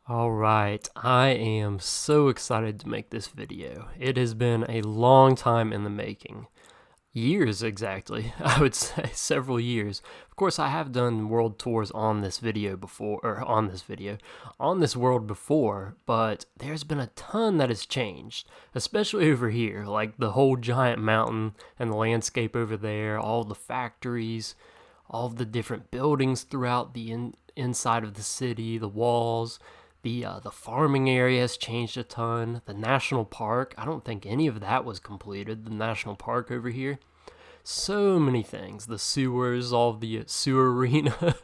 Alright, I am so excited to make this video. It has been a long time in the making. Years, exactly. I would say several years. Of course, I have done world tours on this video before, on this world before, but there's been a ton that has changed, especially over here, like the whole giant mountain and the landscape over there, all the factories, all of the different buildings throughout the inside of the city, the walls. The farming area has changed a ton. The national park, I don't think any of that was completed. The national park over here, so many things. The sewers, all of the sewer arena,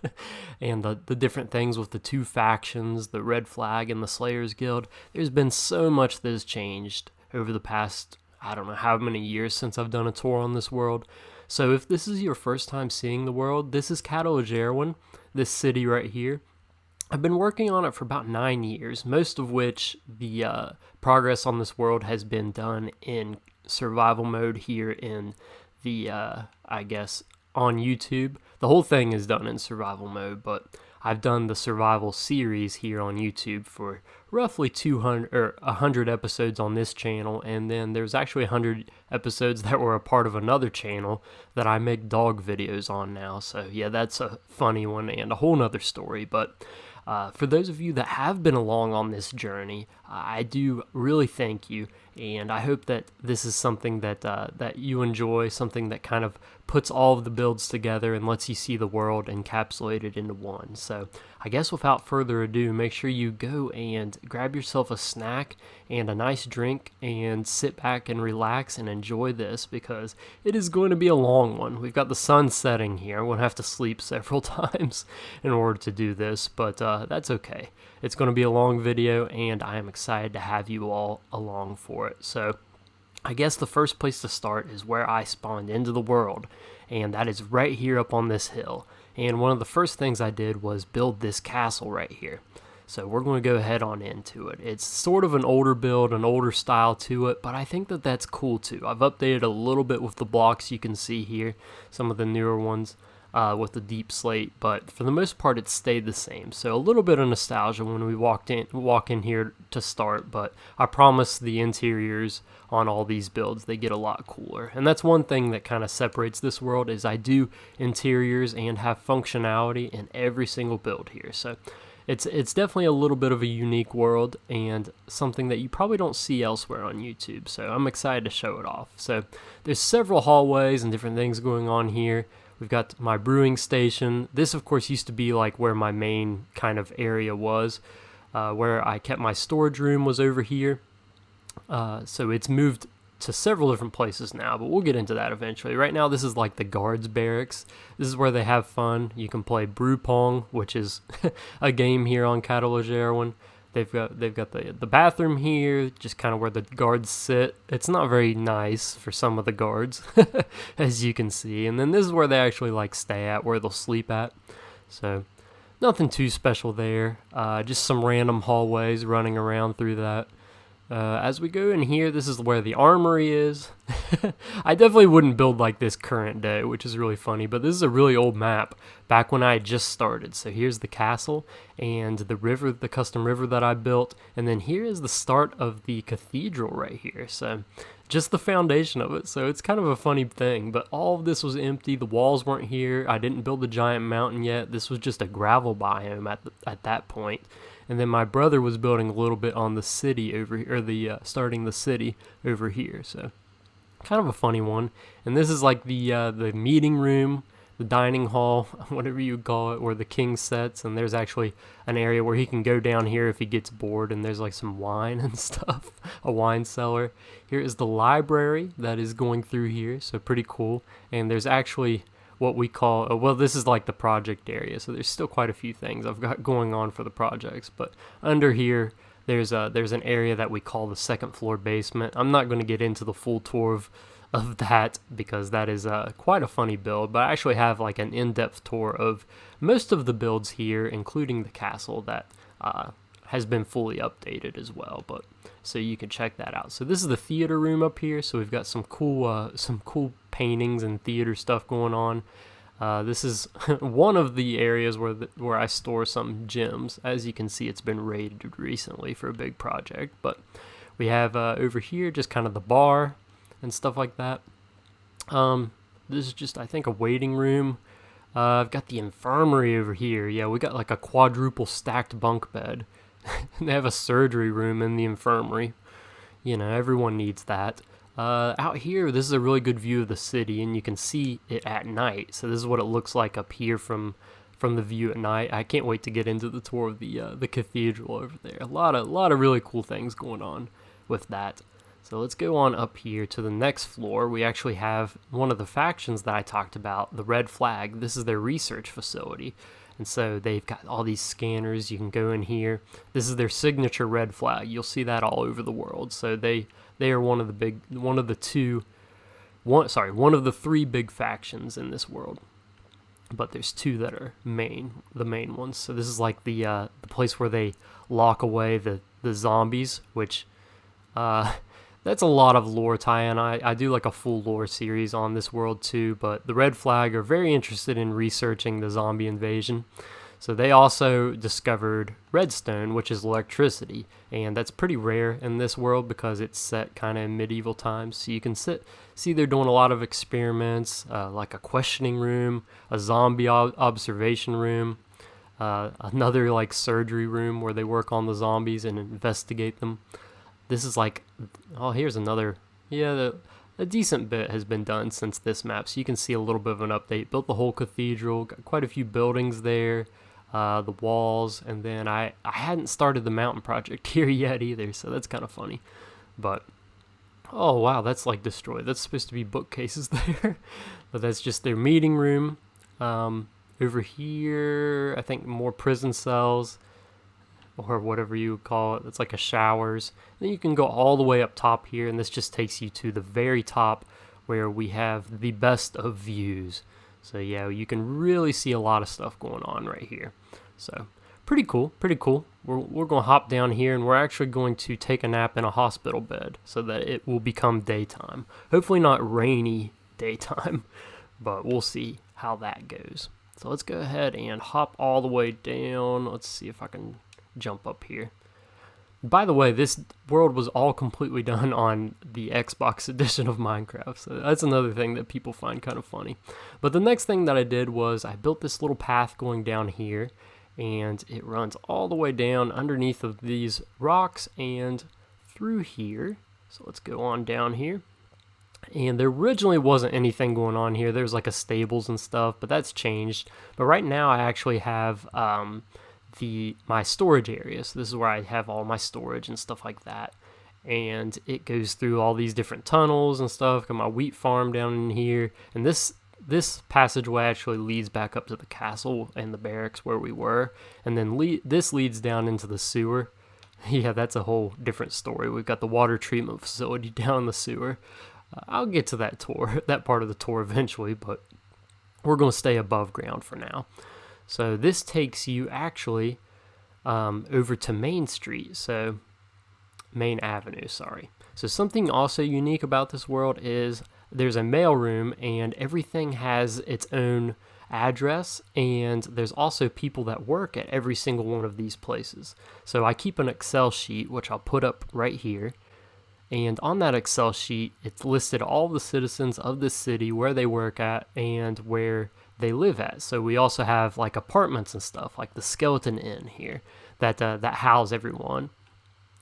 and the different things with the two factions, the Red Flag and the Slayers Guild. There's been so much that has changed over the past, I don't know how many years since I've done a tour on this world. So if this is your first time seeing the world, this is Catalan, this city right here. I've been working on it for about 9 years, most of which the progress on this world has been done in survival mode here in the, I guess, on YouTube. The whole thing is done in survival mode, but I've done the survival series here on YouTube for roughly 200 or 100 episodes on this channel, and then there's actually 100 episodes that were a part of another channel that I make dog videos on now. So yeah, that's a funny one and a whole nother story, but for those of you that have been along on this journey, I do really thank you, and I hope that this is something that you enjoy, something that kind of puts all of the builds together and lets you see the world encapsulated into one. So I guess without further ado, make sure you go and grab yourself a snack and a nice drink and sit back and relax and enjoy this, because it is going to be a long one. We've got the sun setting here. I'm going to have to sleep several times in order to do this, but that's okay. It's going to be a long video, and I am excited to have you all along for it. So I guess the first place to start is where I spawned into the world, and that is right here up on this hill. And one of the first things I did was build this castle right here. So we're going to go head on into it. It's sort of an older build, an older style to it, but I think that that's cool too. I've updated a little bit with the blocks you can see here, some of the newer ones with the deep slate, but for the most part it stayed the same. So a little bit of nostalgia when we walk in here to start, but I promise the interiors on all these builds, they get a lot cooler. And that's one thing that kind of separates this world, is I do interiors and have functionality in every single build here. So it's definitely a little bit of a unique world and something that you probably don't see elsewhere on YouTube. So I'm excited to show it off. So there's several hallways and different things going on here. We've got my brewing station. This, of course, used to be like where my main kind of area was. Where I kept my storage room was over here. So it's moved to several different places now, but we'll get into that eventually. Right now, this is like the guards barracks. This is where they have fun. You can play brew pong, which is a game here on Catalan. They've got the bathroom here, just kind of where the guards sit. It's not very nice for some of the guards, as you can see. And then this is where they actually like stay at, where they'll sleep at. So nothing too special there. Just some random hallways running around through that. As we go in here, this is where the armory is. I definitely wouldn't build like this current day, which is really funny, but this is a really old map back when I had just started. So here's the castle and the river, the custom river that I built, and then here is the start of the cathedral right here. So just the foundation of it. So it's kind of a funny thing, but all of this was empty. The walls weren't here. I didn't build the giant mountain yet. This was just a gravel biome at that point. And then my brother was building a little bit on the city over here, or starting the city over here. So kind of a funny one. And this is like the meeting room, the dining hall, whatever you call it, where the king sits. And there's actually an area where he can go down here if he gets bored. And there's like some wine and stuff, a wine cellar. Here is the library that is going through here. So pretty cool. And there's actually what we call, well, this is like the project area, so there's still quite a few things I've got going on for the projects, but under here there's an area that we call the second floor basement. I'm not going to get into the full tour of that, because that is quite a funny build, but I actually have like an in-depth tour of most of the builds here, including the castle that has been fully updated as well, but so you can check that out. So this is the theater room up here, so we've got some cool paintings and theater stuff going on. This is one of the areas where I store some gems. As you can see, it's been raided recently for a big project. But we have over here just kind of the bar and stuff like that. This is just, I think, a waiting room. I've got the infirmary over here. Yeah, we got like a quadruple stacked bunk bed. They have a surgery room in the infirmary. You know, everyone needs that. Out here, this is a really good view of the city, and you can see it at night. So this is what it looks like up here from the view at night. I can't wait to get into the tour of the cathedral over there. A lot of really cool things going on with that. So let's go on up here to the next floor. We actually have one of the factions that I talked about, the Red Flag. This is their research facility. And so they've got all these scanners. You can go in here. This is their signature Red Flag. You'll see that all over the world. So they are one of the three big factions in this world. But there's two that are the main ones. So this is like the place where they lock away the zombies, which that's a lot of lore tie-in. I do like a full lore series on this world too, but the Red Flag are very interested in researching the zombie invasion. So they also discovered redstone, which is electricity, and that's pretty rare in this world because it's set kind of in medieval times. So you can see they're doing a lot of experiments, like a questioning room, a zombie observation room, another like surgery room where they work on the zombies and investigate them. This is like, oh, here's another, yeah, a decent bit has been done since this map, so you can see a little bit of an update. Built the whole cathedral, got quite a few buildings there, the walls, and then I hadn't started the mountain project here yet either, so that's kind of funny. But, oh wow, that's like destroyed. That's supposed to be bookcases there, but that's just their meeting room. Over here, I think more prison cells, or whatever you would call it. It's like a showers. Then you can go all the way up top here, and this just takes you to the very top where we have the best of views. So yeah, you can really see a lot of stuff going on right here. So pretty cool. We're going to hop down here, and we're actually going to take a nap in a hospital bed so that it will become daytime. Hopefully not rainy daytime, but we'll see how that goes. So let's go ahead and hop all the way down. Let's see if I can jump up here. By the way, this world was all completely done on the Xbox edition of Minecraft, so that's another thing that people find kind of funny. But the next thing that I did was I built this little path going down here, and it runs all the way down underneath of these rocks and through here. So let's go on down here. And there originally wasn't anything going on here. There's like a stables and stuff, but that's changed. But right now I actually have my storage area. So this is where I have all my storage and stuff like that. And it goes through all these different tunnels and stuff. Got my wheat farm down in here. And this passageway actually leads back up to the castle and the barracks where we were. And then this leads down into the sewer. Yeah, that's a whole different story. We've got the water treatment facility down in the sewer. I'll get to that part of the tour eventually, but we're going to stay above ground for now. So this takes you actually over to Main Street, so Main Avenue, sorry. So something also unique about this world is there's a mailroom, and everything has its own address, and there's also people that work at every single one of these places. So I keep an Excel sheet, which I'll put up right here. And on that Excel sheet, it's listed all the citizens of the city, where they work at, and where they live at. So we also have like apartments and stuff, like the Skeleton Inn here, that house everyone.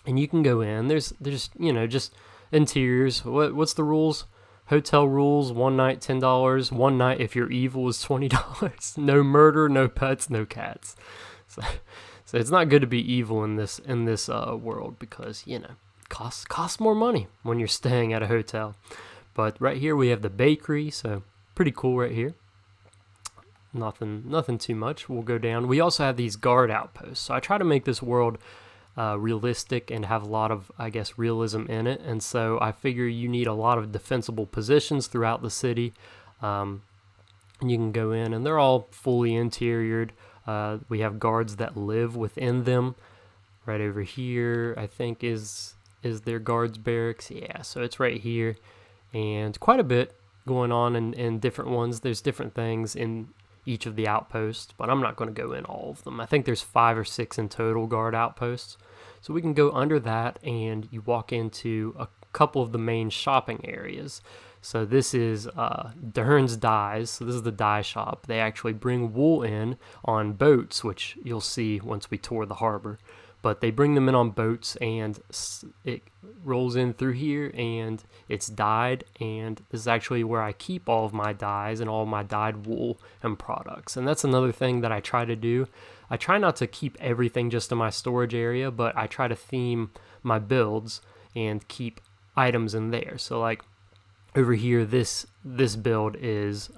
And you can go in. There's just interiors. What's the rules? Hotel rules: one night $10. One night if you're evil is $20. No murder, no pets, no cats. So it's not good to be evil in this world because costs more money when you're staying at a hotel. But right here we have the bakery, so pretty cool right here. Nothing too much. We'll go down. We also have these guard outposts. So I try to make this world realistic and have a lot of, I guess, realism in it. And so I figure you need a lot of defensible positions throughout the city. And you can go in, and they're all fully interiored. We have guards that live within them. Right over here, I think, is their guards barracks. Yeah, so it's right here, and quite a bit going on in different ones. There's different things in each of the outposts, but I'm not going to go in all of them. I think there's 5 or 6 in total guard outposts. So we can go under that, and you walk into a couple of the main shopping areas. So this is Dern's Dyes. So this is the dye shop. They actually bring wool in on boats, which you'll see once we tour the harbor. But they bring them in on boats, and it rolls in through here, and it's dyed, and this is actually where I keep all of my dyes and all of my dyed wool and products. And that's another thing that I try to do. I try not to keep everything just in my storage area, but I try to theme my builds and keep items in there. So like over here, this build is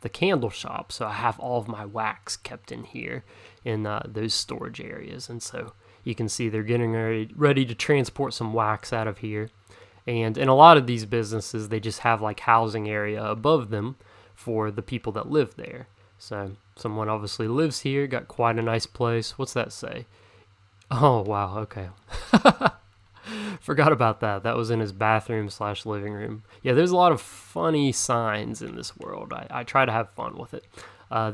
the candle shop, so I have all of my wax kept in here in those storage areas. And so you can see they're getting ready to transport some wax out of here. And in a lot of these businesses, they just have like housing area above them for the people that live there. So someone obviously lives here, got quite a nice place. What's that say? Oh, wow, okay. Forgot about that. That was in his bathroom / living room. Yeah, there's a lot of funny signs in this world. I try to have fun with it.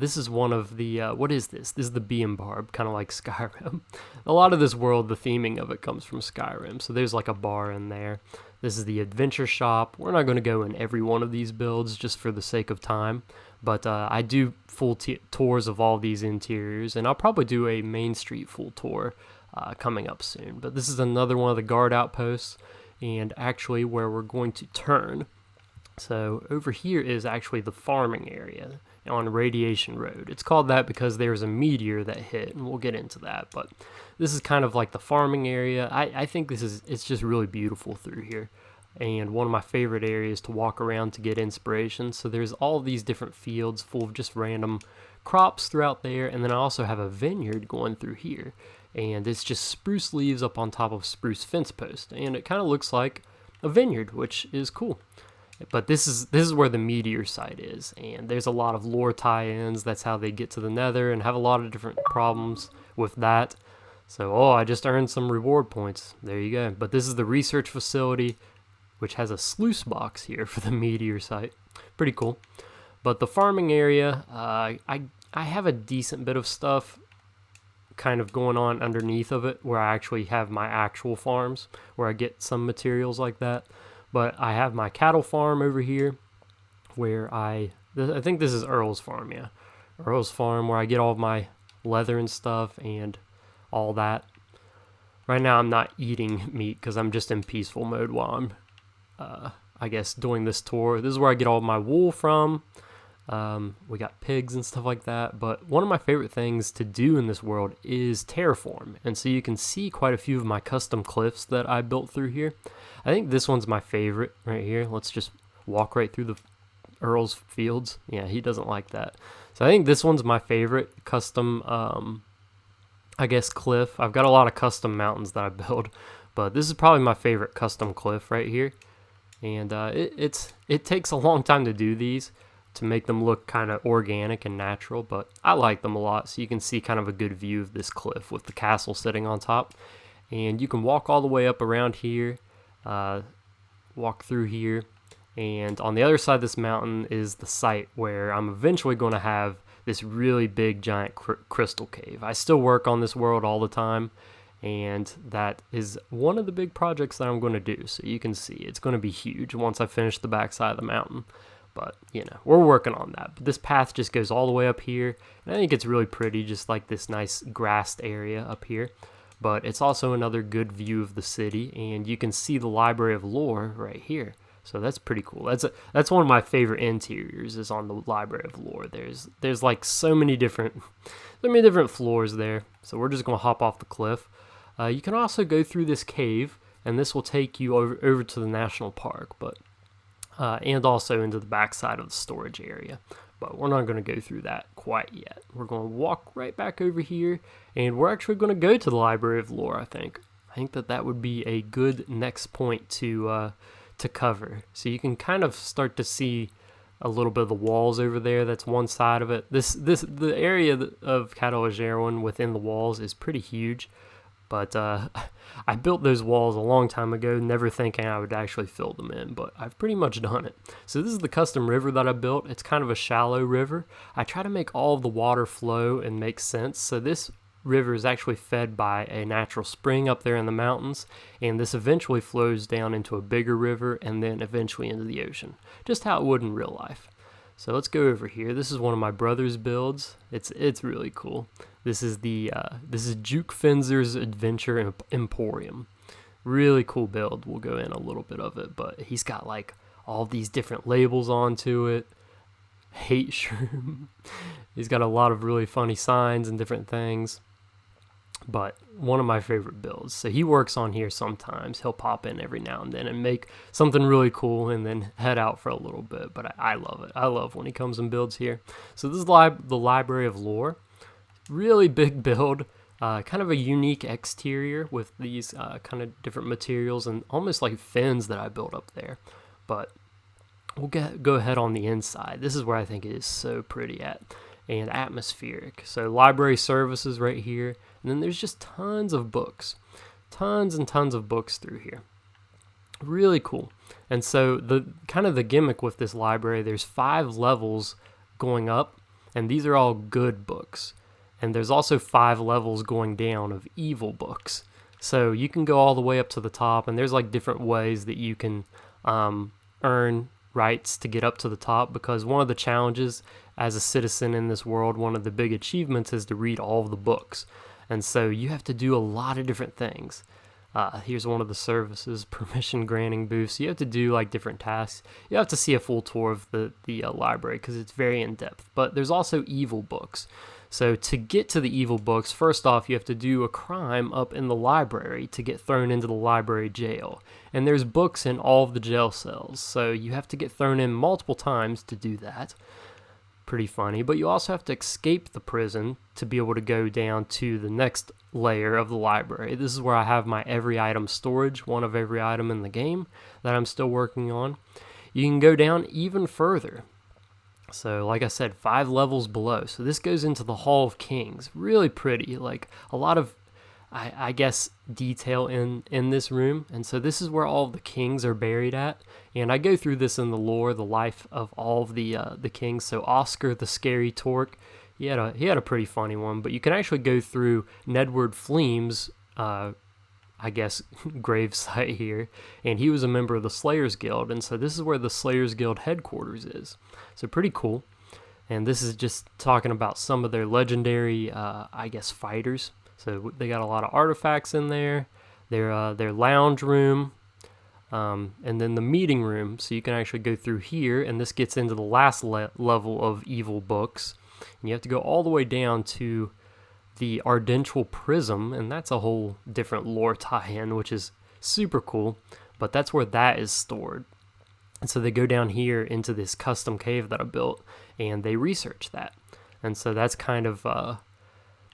This is one of the, what is this? This is the Bee and Barb, kind of like Skyrim. A lot of this world, the theming of it comes from Skyrim. So there's like a bar in there. This is the adventure shop. We're not going to go in every one of these builds just for the sake of time. But I do full tours of all these interiors, and I'll probably do a Main Street full tour coming up soon. But this is another one of the guard outposts, and actually where we're going to turn. So over here is actually the farming area on Radiation Road. It's called that because there's a meteor that hit, and we'll get into that. But this is kind of like the farming area. I think it's just really beautiful through here, and one of my favorite areas to walk around to get inspiration. So there's all these different fields full of just random crops throughout there, and then I also have a vineyard going through here, and it's just spruce leaves up on top of spruce fence post, and it kind of looks like a vineyard, which is cool. But this is where the meteor site is, and there's a lot of lore tie-ins. That's how they get to the Nether, and have a lot of different problems with that. So, I just earned some reward points. There you go. But this is the research facility, which has a sluice box here for the meteor site. Pretty cool. But the farming area, I have a decent bit of stuff kind of going on underneath of it, where I actually have my actual farms, where I get some materials like that. But I have my cattle farm over here, where I think this is Earl's farm, yeah. Earl's farm, where I get all of my leather and stuff and all that. Right now I'm not eating meat because I'm just in peaceful mode while I'm, I guess, doing this tour. This is where I get all of my wool from. We got pigs and stuff like that. But one of my favorite things to do in this world is terraform. And so you can see quite a few of my custom cliffs that I built through here. I think this one's my favorite right here. Let's just walk right through the Earl's fields. Yeah, he doesn't like that. So I think this one's my favorite custom, I guess, cliff. I've got a lot of custom mountains that I build, but this is probably my favorite custom cliff right here. And it takes a long time to do these to make them look kind of organic and natural, but I like them a lot. So you can see kind of a good view of this cliff with the castle sitting on top. And you can walk all the way up around here. Walk through here, and on the other side of this mountain is the site where I'm eventually going to have this really big giant crystal cave. I still work on this world all the time, and that is one of the big projects that I'm going to do. So you can see it's going to be huge once I finish the backside of the mountain. But, we're working on that. But this path just goes all the way up here, and I think it's really pretty, just like this nice grassed area up here. But it's also another good view of the city, and you can see the Library of Lore right here. So that's pretty cool. That's one of my favorite interiors, is on the Library of Lore. There's like so many different floors there. So we're just gonna hop off the cliff. You can also go through this cave, and this will take you over to the national park, but and also into the backside of the storage area. But we're not going to go through that quite yet. We're going to walk right back over here, and we're actually going to go to the Library of Lore, I think. I think that would be a good next point to cover. So you can kind of start to see a little bit of the walls over there. That's one side of it. The area of Catalan within the walls is pretty huge. But I built those walls a long time ago, never thinking I would actually fill them in, but I've pretty much done it. So this is the custom river that I built. It's kind of a shallow river. I try to make all of the water flow and make sense. So this river is actually fed by a natural spring up there in the mountains, and this eventually flows down into a bigger river and then eventually into the ocean, just how it would in real life. So let's go over here. This is one of my brother's builds. It's really cool. This is Juke Fenzer's Adventure Emporium. Really cool build. We'll go in a little bit of it, but he's got like all these different labels onto it. Hate shroom. He's got a lot of really funny signs and different things. But one of my favorite builds. So he works on here sometimes. He'll pop in every now and then and make something really cool and then head out for a little bit. But I love it. I love when he comes and builds here. So this is the Library of Lore. Really big build. Kind of a unique exterior with these kind of different materials and almost like fins that I built up there. But we'll go ahead on the inside. This is where I think it is so pretty at. And atmospheric. So library services right here. And then there's just tons of books. Tons and tons of books through here. Really cool. And so the kind of the gimmick with this library, there's 5 levels going up, and these are all good books. And there's also 5 levels going down of evil books. So you can go all the way up to the top, and there's like different ways that you can earn rights to get up to the top, because one of the challenges as a citizen in this world, one of the big achievements is to read all of the books. And so you have to do a lot of different things. Here's one of the services, permission granting booths. You have to do like different tasks. You have to see a full tour of the library because it's very in depth. But there's also evil books. So to get to the evil books, first off, you have to do a crime up in the library to get thrown into the library jail. And there's books in all of the jail cells. So you have to get thrown in multiple times to do that. Pretty funny. But you also have to escape the prison to be able to go down to the next layer of the library. This is where I have my every item storage, one of every item in the game that I'm still working on. You can go down even further. So like I said, 5 levels below. So this goes into the Hall of Kings. Really pretty, like a lot of, I guess, detail in this room. And so this is where all of the kings are buried at. And I go through this in the lore, the life of all of the kings. So Oscar the Scary Torque, he had a pretty funny one. But you can actually go through Nedward Fleem's, I guess, gravesite here, and he was a member of the Slayers Guild, and so this is where the Slayers Guild headquarters is. So pretty cool. And this is just talking about some of their legendary, I guess, fighters. So they got a lot of artifacts in there. Their lounge room, and then the meeting room. So you can actually go through here, and this gets into the last level of evil books. And you have to go all the way down to the Ardential Prism, and that's a whole different lore tie-in, which is super cool, but that's where that is stored. And so they go down here into this custom cave that I built, and they research that. And so that's kind of,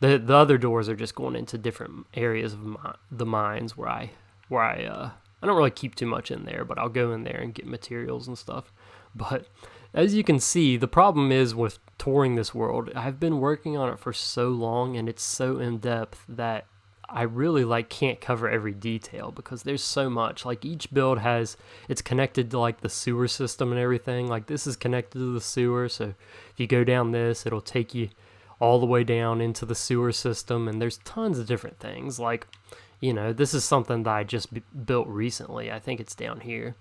the other doors are just going into different areas of the mines where I don't really keep too much in there, but I'll go in there and get materials and stuff. But as you can see, the problem is with touring this world, I've been working on it for so long and it's so in depth that I really can't cover every detail because there's so much. Like each build it's connected to like the sewer system and everything. Like this is connected to the sewer, so if you go down this, it'll take you all the way down into the sewer system, and there's tons of different things. Like, you know, this is something that I just built recently. I think it's down here.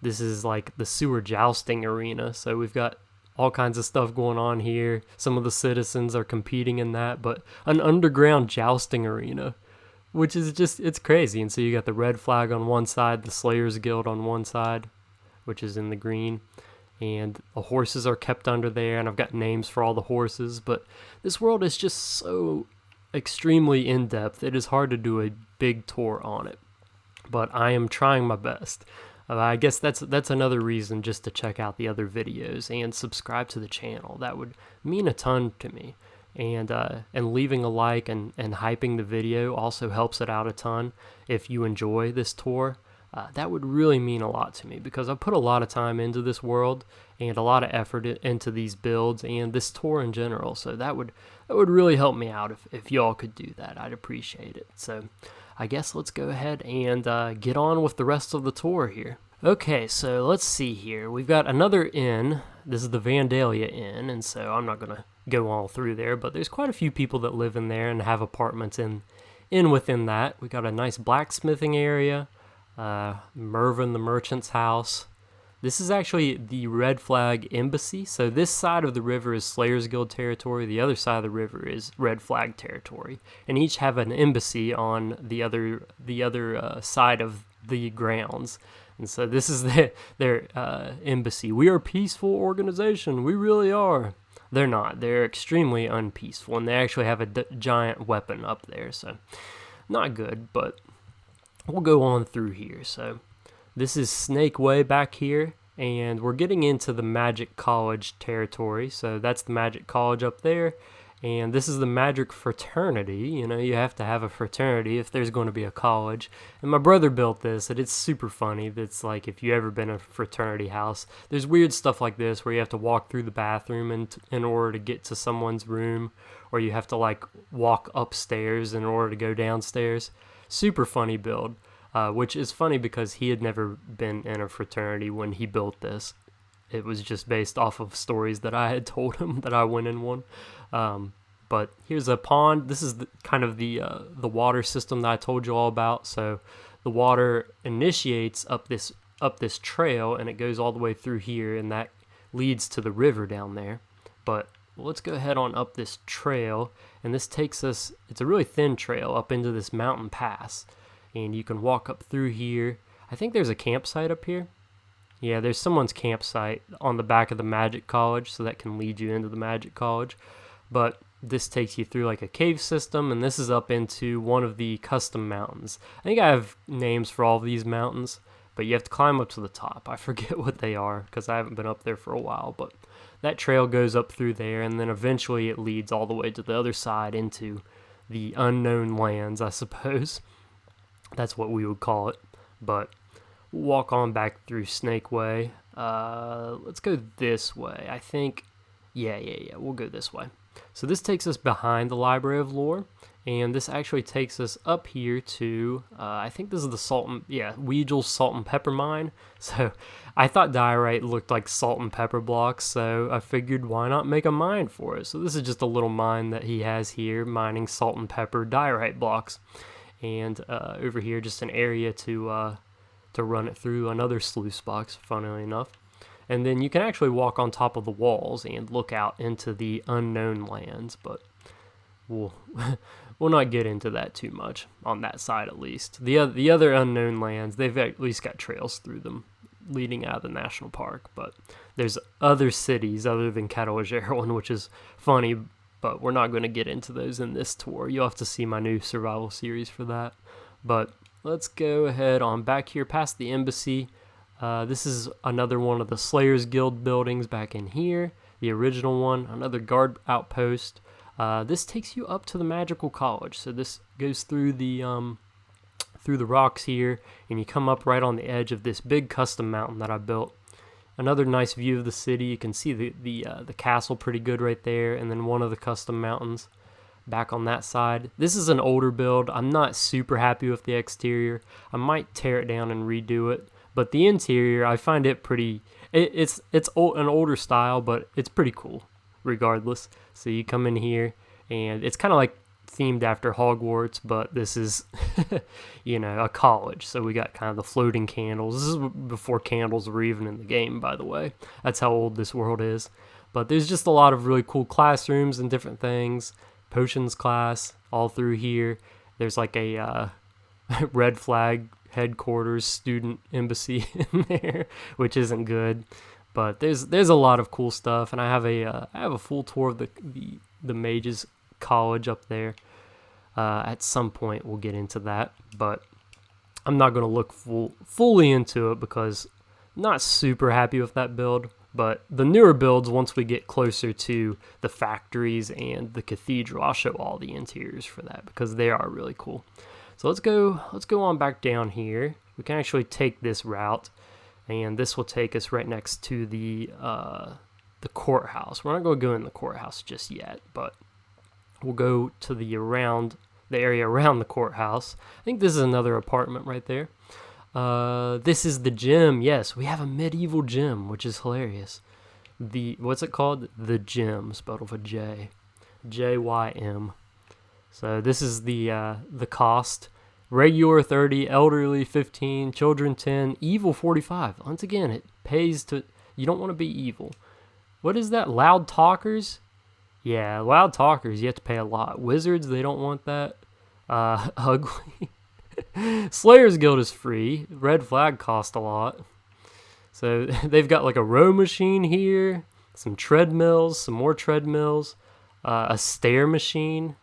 This is like the sewer jousting arena, so we've got all kinds of stuff going on here. Some of the citizens are competing in that, but an underground jousting arena, which is just, it's crazy. And so you got the red flag on one side, the Slayers Guild on one side, which is in the green, and the horses are kept under there, and I've got names for all the horses. But this world is just so extremely in-depth, it is hard to do a big tour on it, but I am trying my best. I guess that's another reason just to check out the other videos and subscribe to the channel. That would mean a ton to me. And leaving a like and hyping the video also helps it out a ton. If you enjoy this tour, that would really mean a lot to me because I put a lot of time into this world and a lot of effort into these builds and this tour in general. So that would really help me out if y'all could do that. I'd appreciate it. So I guess let's go ahead and get on with the rest of the tour here. Okay, so let's see here. We've got another inn. This is the Vandalia Inn, and so I'm not going to go all through there, but there's quite a few people that live in there and have apartments in within that. We got a nice blacksmithing area, Mervyn the merchant's house. This is actually the Red Flag Embassy. So this side of the river is Slayers Guild territory. The other side of the river is Red Flag territory, and each have an embassy on the other side of the grounds. And so this is their embassy. We are a peaceful organization. We really are. They're not. They're extremely unpeaceful, and they actually have a giant weapon up there. So not good, but we'll go on through here. So this is Snake Way back here, and we're getting into the Magic College territory. So that's the Magic College up there, and this is the Magic Fraternity. You know, you have to have a fraternity if there's going to be a college. And my brother built this, and it's super funny. That's like, if you ever been in a fraternity house, there's weird stuff like this where you have to walk through the bathroom in order to get to someone's room, or you have to like walk upstairs in order to go downstairs. Super funny build. Which is funny because he had never been in a fraternity when he built this. It was just based off of stories that I had told him that I went in one. But here's a pond. This is kind of the water system that I told you all about. So the water initiates up this trail, and it goes all the way through here, and that leads to the river down there. But let's go ahead on up this trail, and this takes us, it's a really thin trail up into this mountain pass. And you can walk up through here. I think there's a campsite up here. Yeah, there's someone's campsite on the back of the Magic College, so that can lead you into the Magic College. But this takes you through like a cave system, and this is up into one of the custom mountains. I think I have names for all of these mountains, but you have to climb up to the top. I forget what they are because I haven't been up there for a while, but that trail goes up through there, and then eventually it leads all the way to the other side into the unknown lands, I suppose. That's what we would call it. But we'll walk on back through Snake Way. Let's go this way. I think, yeah, we'll go this way. So this takes us behind the Library of Lore, and this actually takes us up here to, I think this is the Weegel's Salt and Pepper Mine. So I thought diorite looked like salt and pepper blocks, so I figured why not make a mine for it. So this is just a little mine that he has here, mining salt and pepper diorite blocks. And over here, just an area to run it through, another sluice box, funnily enough. And then you can actually walk on top of the walls and look out into the unknown lands, but we'll not get into that too much, on that side at least. The other unknown lands, they've at least got trails through them leading out of the national park, but there's other cities other than Catalan, which is funny, but we're not going to get into those in this tour. You'll have to see my new survival series for that. But let's go ahead on back here past the embassy. This is another one of the Slayers Guild buildings back in here. The original one, another guard outpost. This takes you up to the Magical College. So this goes through the rocks here, and you come up right on the edge of this big custom mountain that I built. Another nice view of the city. You can see the castle pretty good right there, and then one of the custom mountains back on that side. This is an older build. I'm not super happy with the exterior. I might tear it down and redo it, but the interior, I find it pretty. It's an older style, but it's pretty cool regardless. So you come in here, and it's kind of like themed after Hogwarts, but this is a college, so we got kind of the floating candles. This is before candles were even in the game, by the way. That's how old this world is. But there's just a lot of really cool classrooms and different things. Potions class all through here. There's like a Red Flag headquarters student embassy in there, which isn't good, but there's a lot of cool stuff. And I have a full tour of the mages college up there. At some point we'll get into that, but I'm not going to look fully into it because I'm not super happy with that build. But the newer builds, once we get closer to the factories and the cathedral, I'll show all the interiors for that because they are really cool. So let's go on back down here. We can actually take this route, and this will take us right next to the courthouse. We're not going to go in the courthouse just yet, but we'll go to the around the area around the courthouse. I think this is another apartment right there. This is the gym. Yes, we have a medieval gym, which is hilarious. What's it called? The Gym, spelled with a J. J-Y-M. So this is the cost. Regular 30, elderly 15, children 10, evil 45. Once again, it pays to... You don't want to be evil. What is that? Loud talkers? Yeah, loud talkers, you have to pay a lot. Wizards, they don't want that. Ugly. Slayer's Guild is free. Red Flag cost a lot. So they've got like a row machine here, some treadmills, some more treadmills, a stair machine.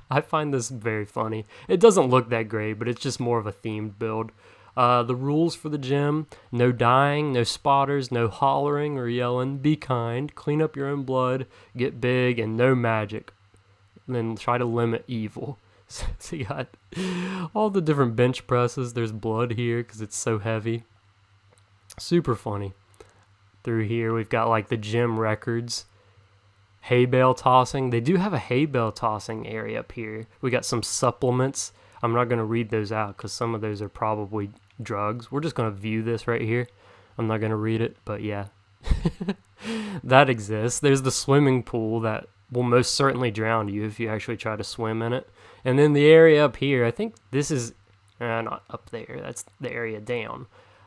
I find this very funny. It doesn't look that great, but it's just more of a themed build. The rules for the gym: no dying, no spotters, no hollering or yelling, be kind, clean up your own blood, get big, and no magic. And then try to limit evil. So you got all the different bench presses. There's blood here because it's so heavy. Super funny. Through here we've got like the gym records. Hay bale tossing. They do have a hay bale tossing area up here. We got some supplements. I'm not going to read those out because some of those are probably drugs. We're just going to view this right here. I'm not going to read it, but yeah. That exists. There's the swimming pool that will most certainly drown you if you actually try to swim in it. And then the area up here, I think this is not up there. That's the area down.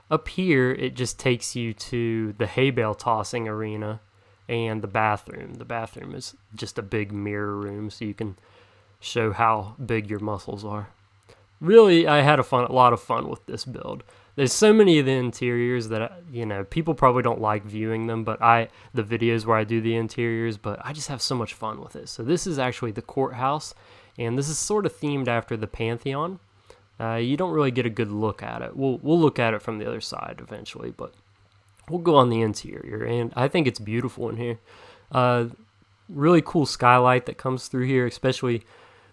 Up here, it just takes you to the hay bale tossing arena and the bathroom. The bathroom is just a big mirror room, so you can show how big your muscles are. Really, I had a lot of fun with this build. There's so many of the interiors that, people probably don't like viewing them, but the videos where I do the interiors, but I just have so much fun with it. So this is actually the courthouse, and this is sort of themed after the Pantheon. You don't really get a good look at it. We'll look at it from the other side eventually, but we'll go on the interior, and I think it's beautiful in here. Really cool skylight that comes through here, especially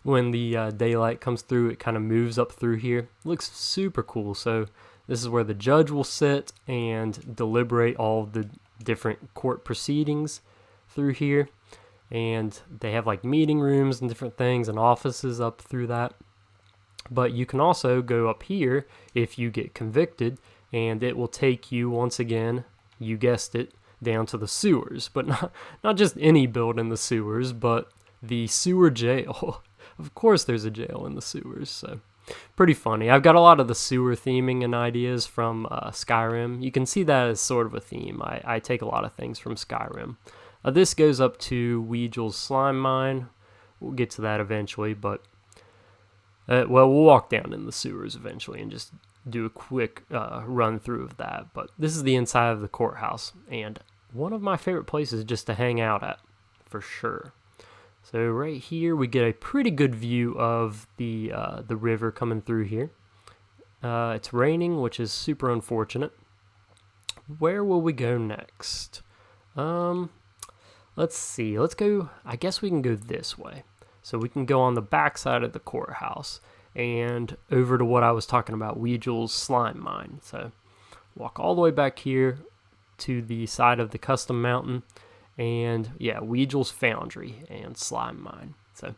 when the daylight comes through. It kind of moves up through here. Looks super cool. So this is where the judge will sit and deliberate all the different court proceedings through here. And they have like meeting rooms and different things and offices up through that. But you can also go up here if you get convicted, and it will take you, once again, you guessed it, down to the sewers. But not just any build in the sewers, but the sewer jail. Of course there's a jail in the sewers, so pretty funny. I've got a lot of the sewer theming and ideas from Skyrim. You can see that as sort of a theme. I take a lot of things from Skyrim. This goes up to Weegel's slime mine. We'll get to that eventually, but we'll walk down in the sewers eventually and just do a quick run through of that. But this is the inside of the courthouse, and one of my favorite places just to hang out at, for sure. So right here we get a pretty good view of the river coming through here. It's raining, which is super unfortunate. Where will we go next? Let's see. Let's go. I guess we can go this way. So we can go on the back side of the courthouse and over to what I was talking about, Weegel's slime mine. So walk all the way back here to the side of the custom mountain. And yeah, Weegel's Foundry and Slime Mine. So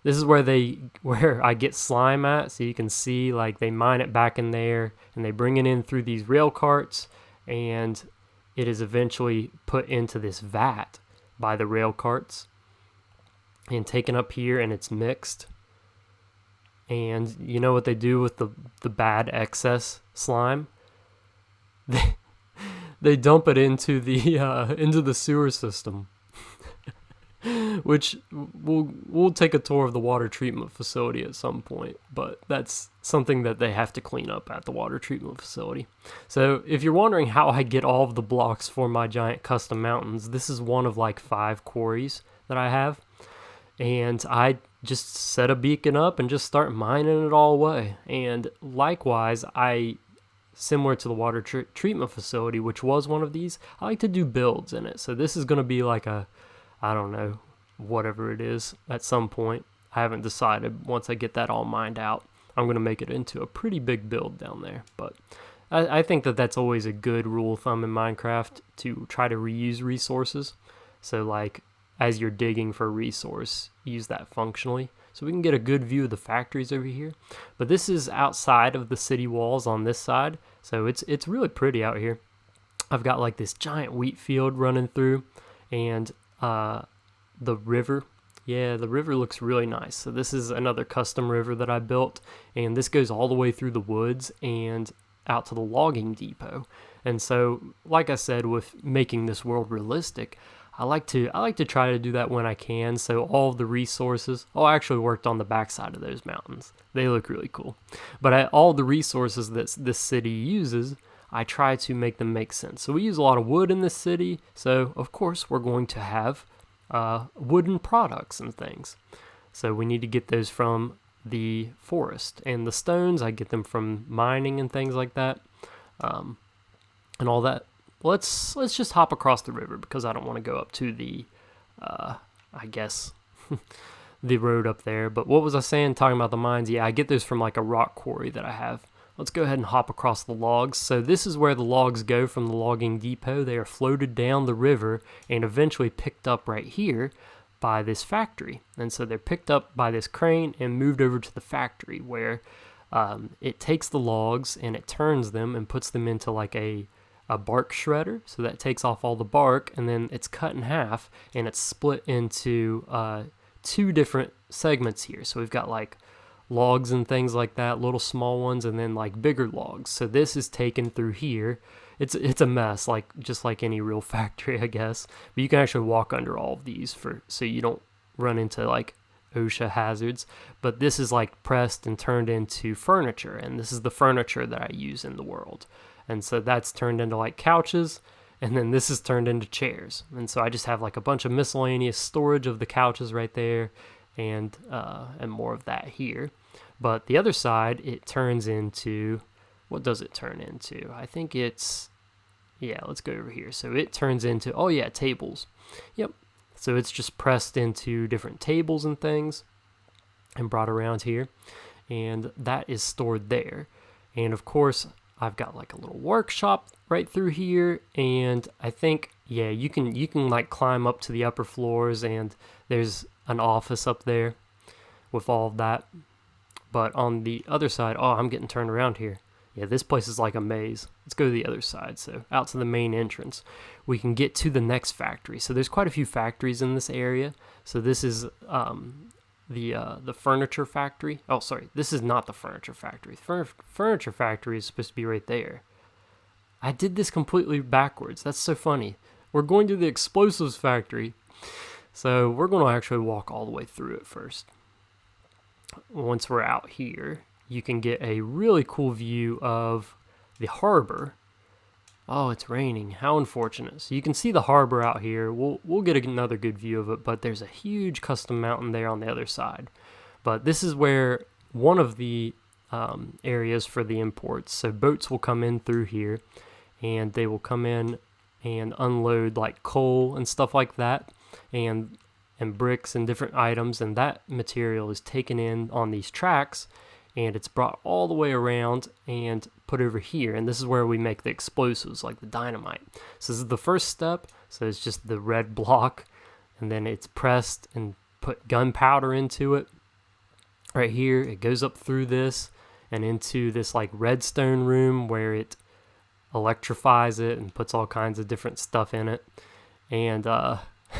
this is where I get slime at. So you can see like they mine it back in there and they bring it in through these rail carts, and it is eventually put into this vat by the rail carts and taken up here, and it's mixed. And you know what they do with the bad excess slime? They dump it into the sewer system, which we'll take a tour of the water treatment facility at some point, but that's something that they have to clean up at the water treatment facility. So if you're wondering how I get all of the blocks for my giant custom mountains, this is one of like 5 quarries that I have, and I just set a beacon up and just start mining it all away. And likewise, similar to the water treatment facility, which was one of these, I like to do builds in it. So this is going to be like I don't know, whatever it is at some point. I haven't decided. Once I get that all mined out, I'm going to make it into a pretty big build down there. But I think that's always a good rule of thumb in Minecraft, to try to reuse resources. So like as you're digging for a resource, use that functionally. so we can get a good view of the factories over here. But this is outside of the city walls on this side, so it's really pretty out here. I've got like this giant wheat field running through, and the river. Yeah, the river looks really nice. So this is another custom river that I built, and this goes all the way through the woods and out to the logging depot. And so, like I said, with making this world realistic, I like to try to do that when I can. So all of the resources, I actually worked on the backside of those mountains. They look really cool. But all the resources that this city uses, I try to make them make sense. So we use a lot of wood in this city. So of course we're going to have wooden products and things. So we need to get those from the forest, and the stones I get them from mining and things like that, and all that. Let's just hop across the river because I don't want to go up to the I guess the road up there. But what was I saying, talking about the mines? Yeah, I get those from like a rock quarry that I have. Let's go ahead and hop across the logs. So this is where the logs go from the logging depot. They are floated down the river and eventually picked up right here by this factory. And so they're picked up by this crane and moved over to the factory where it takes the logs and it turns them and puts them into like a bark shredder. So that takes off all the bark, and then it's cut in half and it's split into 2 different segments here. So we've got like logs and things like that, little small ones, and then like bigger logs. So this is taken through here. It's a mess, like just like any real factory, I guess. But you can actually walk under all of these so you don't run into like OSHA hazards. But this is like pressed and turned into furniture, and this is the furniture that I use in the world. And so that's turned into like couches, and then this is turned into chairs. And so I just have like a bunch of miscellaneous storage of the couches right there, and more of that here. But the other side, it turns into, what does it turn into? I think it's, yeah, let's go over here. So it turns into, tables. Yep. So it's just pressed into different tables and things and brought around here. And that is stored there. And of course, I've got like a little workshop right through here. And I think, yeah, you can like climb up to the upper floors, and there's an office up there with all of that. But on the other side, I'm getting turned around here. Yeah, this place is like a maze. Let's go to the other side. So out to the main entrance, we can get to the next factory. So there's quite a few factories in this area. So this is the furniture factory. Oh, sorry, this is not the furniture factory. Furniture factory is supposed to be right there. I did this completely backwards. That's so funny. We're going to the explosives factory. So we're going to actually walk all the way through it first. Once we're out here, you can get a really cool view of the harbor. Oh, it's raining. How unfortunate. So you can see the harbor out here. We'll get another good view of it, but there's a huge custom mountain there on the other side. But this is where one of the areas for the imports. So boats will come in through here, and they will come in and unload like coal and stuff like that, and bricks and different items, and that material is taken in on these tracks, and it's brought all the way around and put over here. And this is where we make the explosives, like the dynamite. So this is the first step. So it's just the red block, and then it's pressed and put gunpowder into it. Right here, it goes up through this and into this like redstone room where it electrifies it and puts all kinds of different stuff in it. And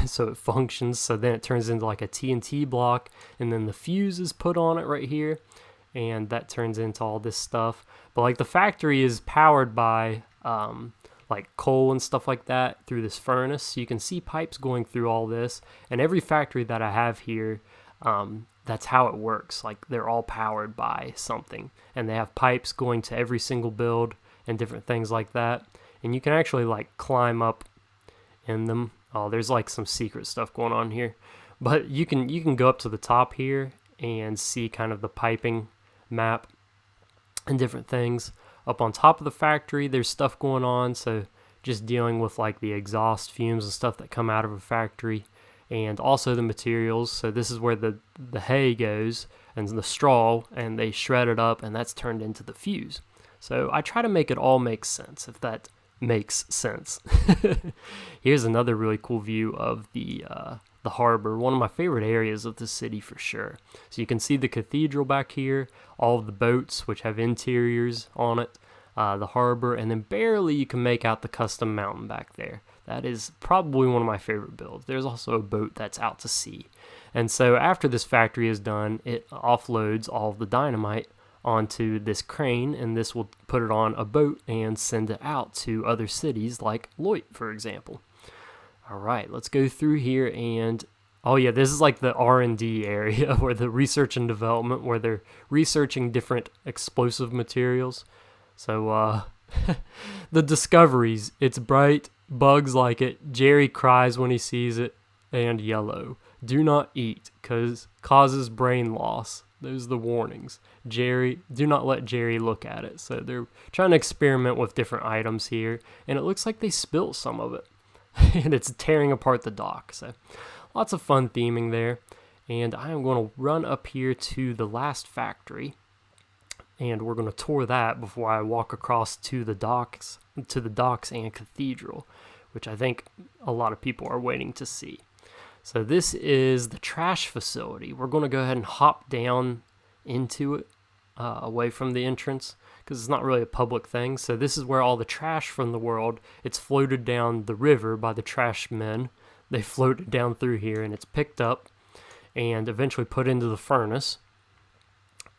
so it functions. So then it turns into like a TNT block, and then the fuse is put on it right here, and that turns into all this stuff. But like the factory is powered by like coal and stuff like that through this furnace. So you can see pipes going through all this, and every factory that I have here, that's how it works. Like they're all powered by something, and they have pipes going to every single build and different things like that. And you can actually like climb up in them. Oh, there's like some secret stuff going on here, but you can go up to the top here and see kind of the piping map and different things. Up on top of the factory, there's stuff going on, so just dealing with like the exhaust fumes and stuff that come out of a factory, and also the materials. So this is where the hay goes and the straw, and they shred it up, and that's turned into the fuse. So I try to make it all make sense, if that makes sense. Here's another really cool view of the the harbor, one of my favorite areas of the city for sure. So you can see the cathedral back here, all of the boats which have interiors on it, the harbor, and then barely you can make out the custom mountain back there. That is probably one of my favorite builds. There's also a boat that's out to sea. And so after this factory is done, it offloads all of the dynamite onto this crane, and this will put it on a boat and send it out to other cities like Loit, for example. All right, let's go through here, and oh yeah, this is like the R&D area, where the research and development, where they're researching different explosive materials. So the discoveries, it's bright, bugs like it, Jerry cries when he sees it, and yellow. Do not eat, causes brain loss. Those are the warnings. Jerry, do not let Jerry look at it. So they're trying to experiment with different items here, and it looks like they spilt some of it. And it's tearing apart the dock. So lots of fun theming there. And I am going to run up here to the last factory, and we're going to tour that before I walk across to the docks and cathedral, which I think a lot of people are waiting to see. So this is the trash facility. We're going to go ahead and hop down into it, away from the entrance, because it's not really a public thing. So this is where all the trash from the world, it's floated down the river by the trash men. They float it down through here, and it's picked up and eventually put into the furnace.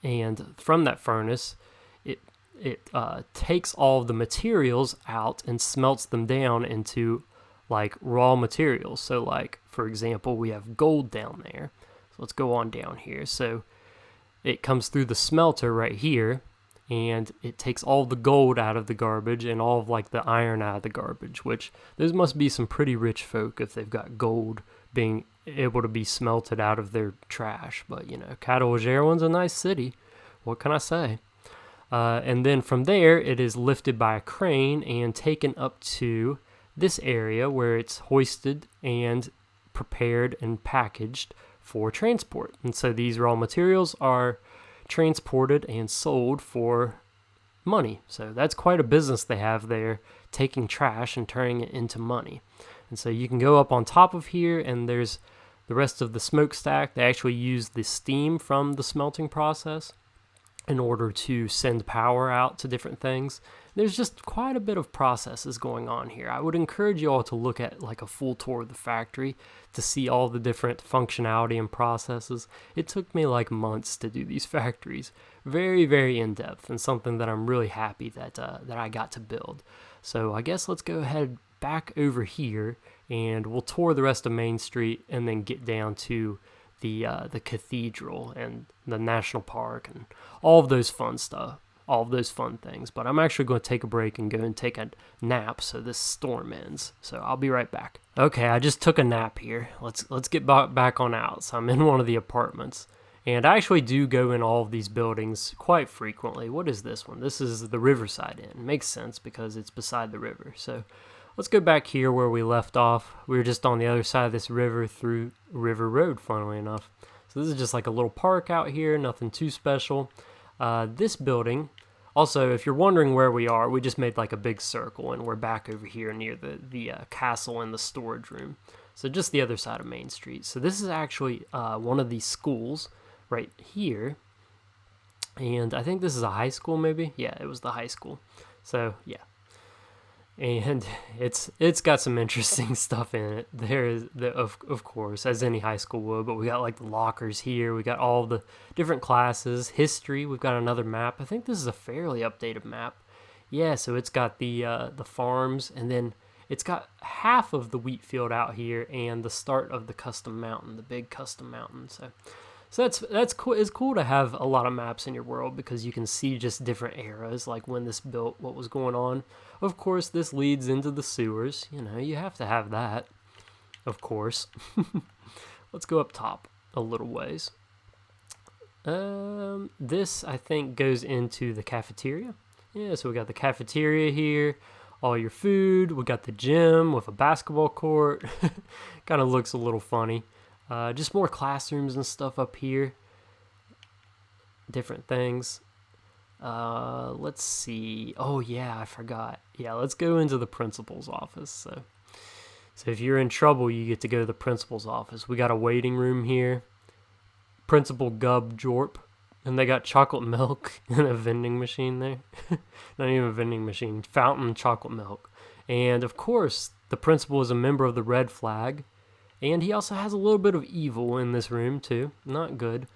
And from that furnace, it takes all of the materials out and smelts them down into like raw materials. So like, for example, we have gold down there. So let's go on down here. So it comes through the smelter right here, and it takes all the gold out of the garbage and all of like the iron out of the garbage, which those must be some pretty rich folk if they've got gold being able to be smelted out of their trash. But you know, Catalan's a nice city. What can I say? And then from there, it is lifted by a crane and taken up to this area where it's hoisted and prepared and packaged for transport. And so these raw materials are transported and sold for money. So that's quite a business they have there, taking trash and turning it into money. And so you can go up on top of here, and there's the rest of the smokestack. They actually use the steam from the smelting process in order to send power out to different things. There's just quite a bit of processes going on here. I would encourage you all to look at like a full tour of the factory to see all the different functionality and processes. It took me like months to do these factories. Very, very in-depth, and something that I'm really happy that I got to build. So I guess let's go ahead back over here, and we'll tour the rest of Main Street and then get down to the cathedral and the national park and all of those fun stuff, all of those fun things. But I'm actually going to take a break and go and take a nap so this storm ends. So I'll be right back. Okay, I just took a nap here. Let's get back on out. So I'm in one of the apartments, and I actually do go in all of these buildings quite frequently. What is this one? This is the Riverside Inn. Makes sense because it's beside the river. So let's go back here where we left off. We were just on the other side of this river through River Road, funnily enough. So this is just like a little park out here, nothing too special. This building, also, if you're wondering where we are, we just made like a big circle, and we're back over here near the castle and the storage room. So just the other side of Main Street. So this is actually one of these schools right here. And I think this is a high school maybe? Yeah, it was the high school. So yeah. And it's got some interesting stuff in it. There is, of course, as any high school would, but we got like the lockers here. We got all the different classes. History, we've got another map. I think this is a fairly updated map. Yeah, so it's got the farms, and then it's got half of the wheat field out here and the start of the custom mountain, the big custom mountain. So that's cool. It's cool to have a lot of maps in your world because you can see just different eras, like when this built, what was going on. Of course, this leads into the sewers. You know, you have to have that, of course. Let's go up top a little ways. This, I think, goes into the cafeteria. Yeah, so we got the cafeteria here, all your food. We got the gym with a basketball court. Kind of looks a little funny. Just more classrooms and stuff up here. Different things. Let's see. Oh, yeah, I forgot. Yeah, let's go into the principal's office. So So if you're in trouble, you get to go to the principal's office. We got a waiting room here. Principal Gub Jorp. And they got chocolate milk and a vending machine there. Not even a vending machine. Fountain chocolate milk. And of course, the principal is a member of the Red Flag. And he also has a little bit of evil in this room too. Not good.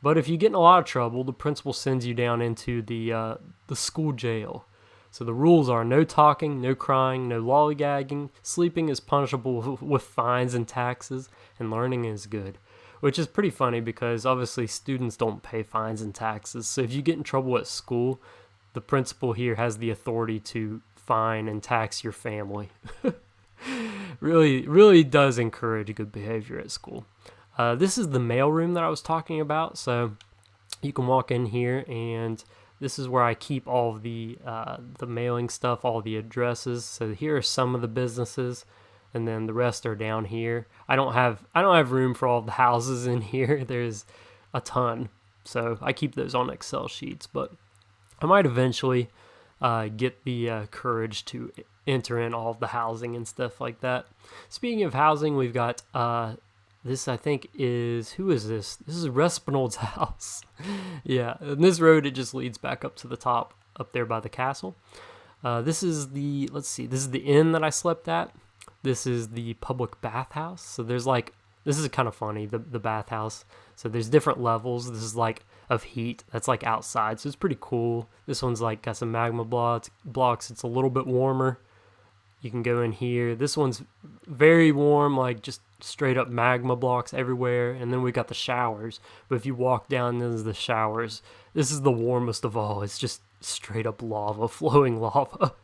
But if you get in a lot of trouble, the principal sends you down into the school jail. So the rules are no talking, no crying, no lollygagging. Sleeping is punishable with fines and taxes. And learning is good. Which is pretty funny because obviously students don't pay fines and taxes. So if you get in trouble at school, the principal here has the authority to fine and tax your family. Really does encourage good behavior at school. This is the mailroom that I was talking about. So you can walk in here, and this is where I keep all of the mailing stuff, all the addresses. So here are some of the businesses. And then the rest are down here. I don't have room for all the houses in here. There's a ton, so I keep those on Excel sheets. But I might eventually get the courage to enter in all of the housing and stuff like that. Speaking of housing, we've got this. I think is who is this? This is Respinold's house. Yeah, and this road it just leads back up to the top up there by the castle. This is the This is the inn that I slept at. This is the public bathhouse. So there's like, this is kind of funny, the bathhouse. So there's different levels. This is like of heat. That's like outside. So it's pretty cool. This one's like got some magma blocks. It's a little bit warmer. You can go in here. This one's very warm, like just straight up magma blocks everywhere. And then we got the showers. But if you walk down into the showers, this is the warmest of all. It's just straight up lava, flowing lava.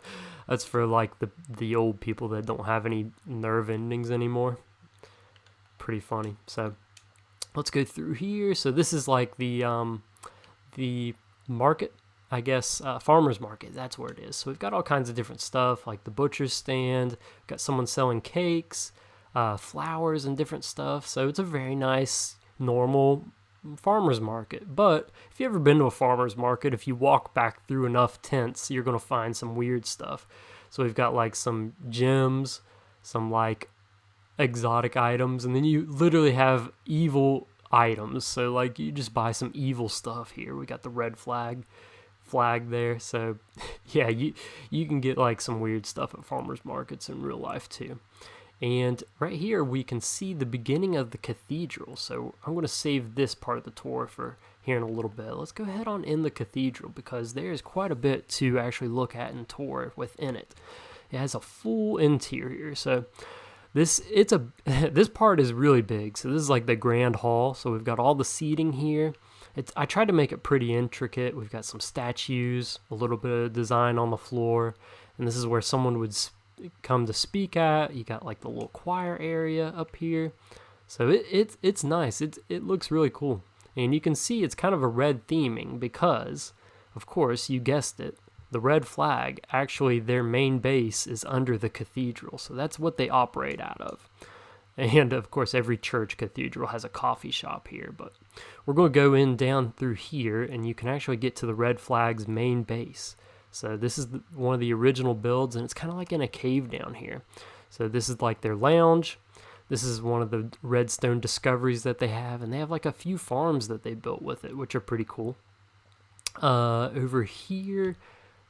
That's for like the old people that don't have any nerve endings anymore. Pretty funny. So let's go through here. So this is like the market, I guess, farmer's market. That's where it is. So we've got all kinds of different stuff, like the butcher's stand. We've got someone selling cakes, flowers, and different stuff. So it's a very nice, normal farmer's market. But if you've ever been to a farmer's market, if you walk back through enough tents, you're going to find some weird stuff. So we've got like some gems, some like exotic items, and then you literally have evil items. So like you just buy some evil stuff here. We got the red flag there. So yeah, you can get like some weird stuff at farmers markets in real life too. And right here, we can see the beginning of the cathedral. So I'm going to save this part of the tour for here in a little bit. Let's go ahead on in the cathedral because there's quite a bit to actually look at and tour within it. It has a full interior. So this part is really big. So this is like the grand hall. So we've got all the seating here. I tried to make it pretty intricate. We've got some statues, a little bit of design on the floor. And this is where someone would come to speak at. You got like the little choir area up here, so it's nice. It looks really cool, and you can see it's kind of a red theming because, of course, you guessed it, the red flag. Actually, their main base is under the cathedral, so that's what they operate out of. And of course, every church cathedral has a coffee shop here, but we're going to go down through here, and you can actually get to the red flag's main base. So this is one of the original builds, and it's kind of like in a cave down here. So this is like their lounge. This is one of the redstone discoveries that they have, and they have like a few farms that they built with it, which are pretty cool. Over here,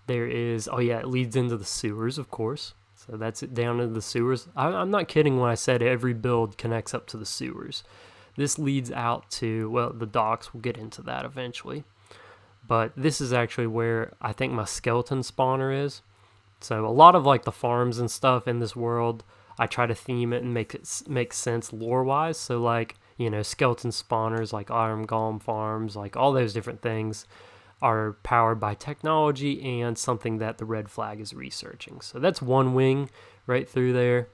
there is, it leads into the sewers, of course. So that's it down into the sewers. I'm not kidding when I said every build connects up to the sewers. This leads out to, well, the docks. We'll get into that eventually. But this is actually where I think my skeleton spawner is. So a lot of like the farms and stuff in this world, I try to theme it and make it make sense lore-wise. So like, skeleton spawners like Iron Golem farms, like all those different things are powered by technology and something that the red flag is researching. So that's one wing right through there.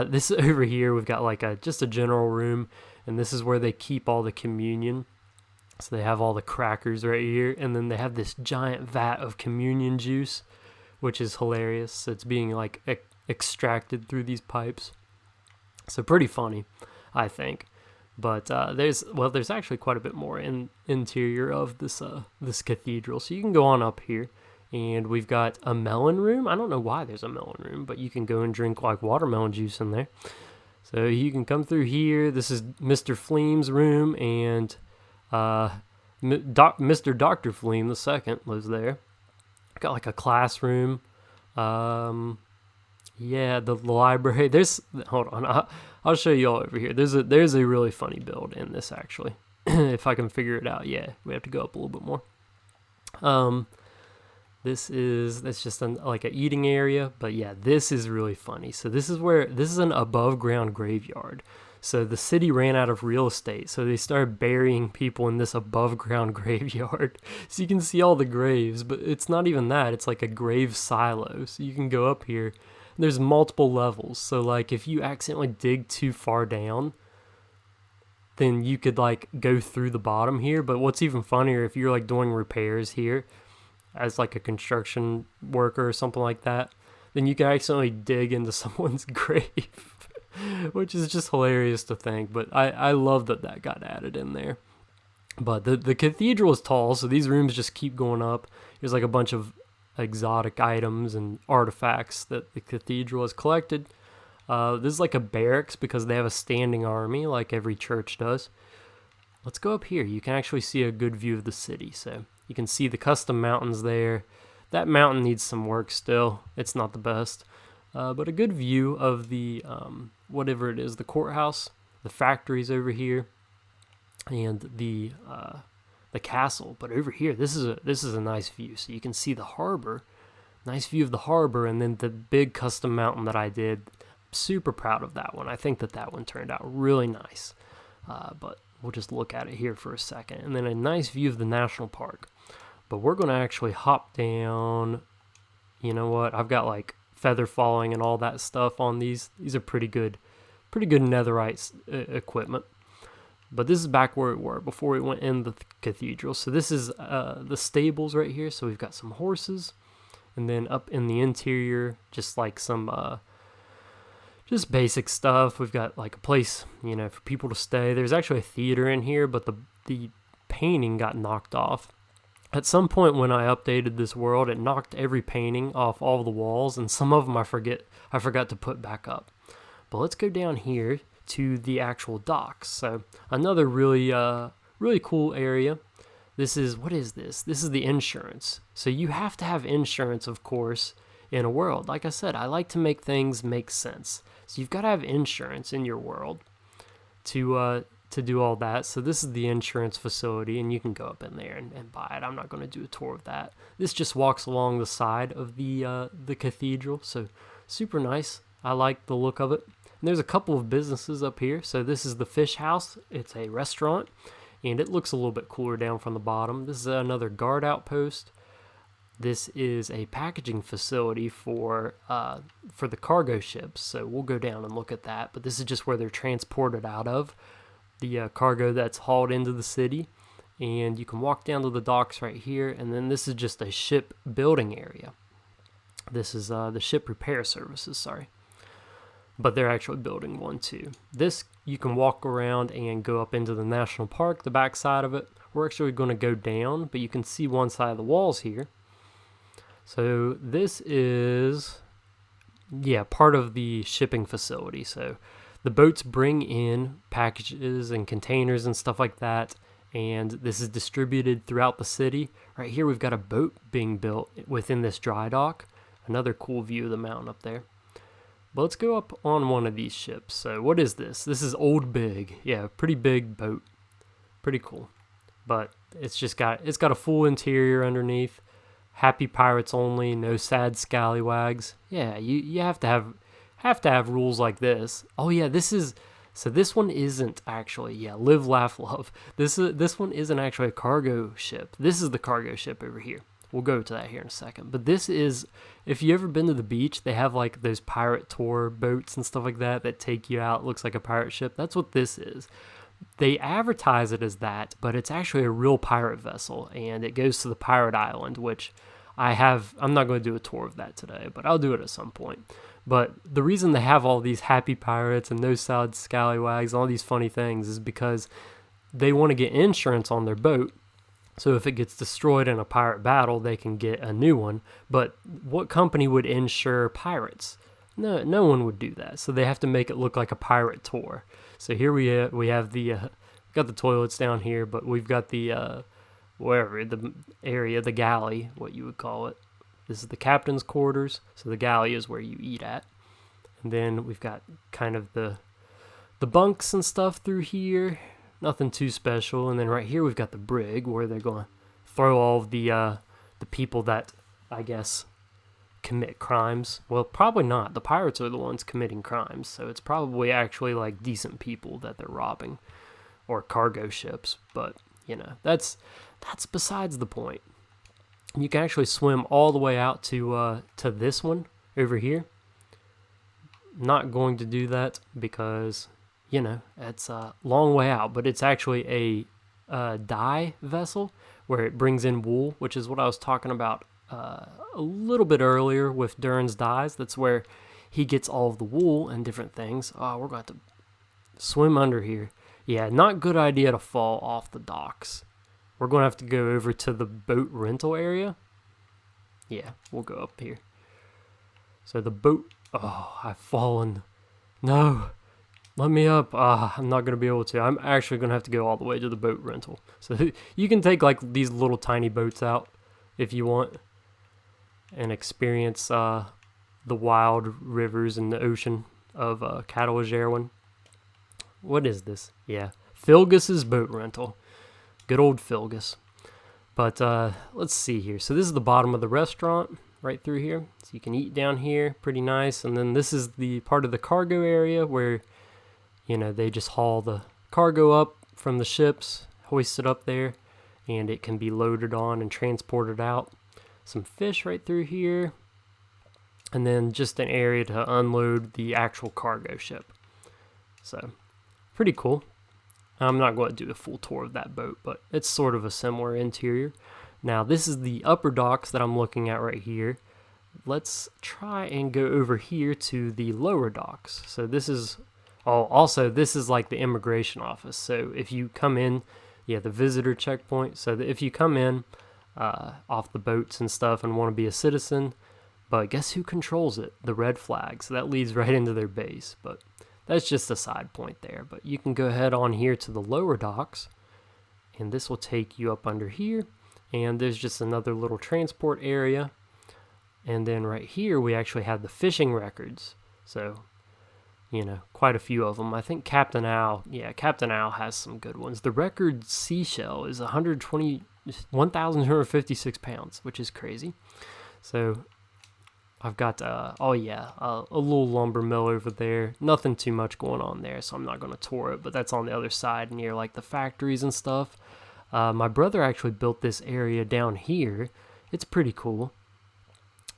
This over here, we've got like just a general room, and this is where they keep all the communion. So they have all the crackers right here, and then they have this giant vat of communion juice, which is hilarious. So it's being like extracted through these pipes. So pretty funny, I think. But there's actually quite a bit more in interior of this cathedral. So you can go on up here, And we've got a melon room. I don't know why there's a melon room, but you can go and drink like watermelon juice in there. So you can come through here. This is Mr. Fleem's room, and Mr. Dr. Fleem the second lives there. Got like a classroom. Yeah, the library. Hold on. I'll show you all over here. There's a really funny build in this actually. If I can figure it out. Yeah, we have to go up a little bit more. That's just like an eating area, but yeah, this is really funny. So this is an above ground graveyard. So the city ran out of real estate, so they started burying people in this above ground graveyard. So you can see all the graves, but it's not even that. It's like a grave silo. So you can go up here. There's multiple levels. So like if you accidentally dig too far down, then you could like go through the bottom here. But what's even funnier, if you're like doing repairs here as like a construction worker or something like that, then you can accidentally dig into someone's grave, which is just hilarious to think. But I love that got added in there. But the cathedral is tall, so these rooms just keep going up. There's like a bunch of exotic items and artifacts that the cathedral has collected. This is like a barracks because they have a standing army like every church does. Let's go up here. You can actually see a good view of the city. So you can see the custom mountains there. That mountain needs some work still. It's not the best. But a good view of the, whatever it is, the courthouse, the factories over here, and the castle. But over here, this is a nice view. So you can see the harbor. Nice view of the harbor, and then the big custom mountain that I did. Super proud of that one. I think that one turned out really nice. But we'll just look at it here for a second. And then a nice view of the national park. But we're going to actually hop down. You know what? I've got like feather falling and all that stuff on these. These are pretty good netherite equipment. But this is back where we were before we went in the cathedral. So this is the stables right here. So we've got some horses. And then up in the interior, just like some just basic stuff. We've got like a place, for people to stay. There's actually a theater in here, but the painting got knocked off. At some point when I updated this world, it knocked every painting off all the walls, and some of them I forgot to put back up. But let's go down here to the actual docks. So another really cool area. What is this? This is the insurance. So you have to have insurance, of course, in a world. Like I said, I like to make things make sense. So you've got to have insurance in your world to do all that. So this is the insurance facility, and you can go up in there and buy it. I'm not going to do a tour of that. This just walks along the side of the cathedral. So super nice. I like the look of it. And there's a couple of businesses up here. So this is the Fish House. It's a restaurant, and it looks a little bit cooler down from the bottom. This is another guard outpost. This is a packaging facility for the cargo ships, so we'll go down and look at that. But this is just where they're transported out of, the cargo that's hauled into the city. And you can walk down to the docks right here, and then this is just a ship building area. This is the ship repair services, sorry. But they're actually building one too. This, you can walk around and go up into the national park, the back side of it. We're actually going to go down, but you can see one side of the walls here. So this is, part of the shipping facility. So the boats bring in packages and containers and stuff like that, and this is distributed throughout the city. Right here we've got a boat being built within this dry dock. Another cool view of the mountain up there. But let's go up on one of these ships. So what is this? This is Old Big. Yeah, pretty big boat. Pretty cool. But it's got a full interior underneath. Happy pirates only, no sad scallywags. Yeah, you have to have rules like this. Oh yeah, this one isn't actually, live, laugh, love. This one isn't actually a cargo ship. This is the cargo ship over here. We'll go to that here in a second. But this is, if you ever been to the beach, they have like those pirate tour boats and stuff like that take you out. It looks like a pirate ship. That's what this is. They advertise it as that, but it's actually a real pirate vessel, and it goes to the pirate island, which I'm not going to do a tour of that today, but I'll do it at some point. But the reason they have all these happy pirates and no sad scallywags, all these funny things, is because they want to get insurance on their boat, So if it gets destroyed in a pirate battle, they can get a new one. But what company would insure pirates? No one would do that. So they have to make it look like a pirate tour. So here we have the got the toilets down here, but we've got the wherever the area, the galley, what you would call it. This is the captain's quarters. So the galley is where you eat at. And then we've got kind of the bunks and stuff through here. Nothing too special. And then right here we've got the brig where they're going to throw all of the people that, I guess, commit crimes. Well, probably not. The pirates are the ones committing crimes. So it's probably actually like decent people that they're robbing, or cargo ships. But, you know, that's besides the point. You can actually swim all the way out to this one over here. Not going to do that because, you know, it's a long way out, but it's actually a dye vessel where it brings in wool, which is what I was talking about a little bit earlier with Durin's dyes. That's where he gets all of the wool and different things. Oh, we're going to have to swim under here. Yeah, not good idea to fall off the docks. We're going to have to go over to the boat rental area. Yeah, we'll go up here. So the boat... Oh, I've fallen. No. Let me up. I'm not going to be able to. I'm actually going to have to go all the way to the boat rental. So you can take like these little tiny boats out if you want and experience the wild rivers and the ocean of Catalan. What is this? Yeah, Philgus's boat rental. Good old Philgus. But let's see here. So this is the bottom of the restaurant right through here. So you can eat down here. Pretty nice. And then this is the part of the cargo area where, you know, they just haul the cargo up from the ships, hoist it up there, and it can be loaded on and transported out. Some fish right through here. And then just an area to unload the actual cargo ship. So, pretty cool. I'm not going to do a full tour of that boat, but it's sort of a similar interior. Now, this is the upper docks that I'm looking at right here. Let's try and go over here to the lower docks. So this is, also this is like the immigration office. So if you come in, yeah, the visitor checkpoint. So that if you come in off the boats and stuff and want to be a citizen, but guess who controls it? The red flag. So that leads right into their base, but that's just a side point there. But you can go ahead on here to the lower docks, and this will take you up under here. And there's just another little transport area. And then right here, we actually have the fishing records. So, you know, quite a few of them. I think Captain Al has some good ones. The record seashell is 1,256 pounds, which is crazy. So I've got, a little lumber mill over there. Nothing too much going on there, so I'm not going to tour it. But that's on the other side near, like, the factories and stuff. My brother actually built this area down here. It's pretty cool.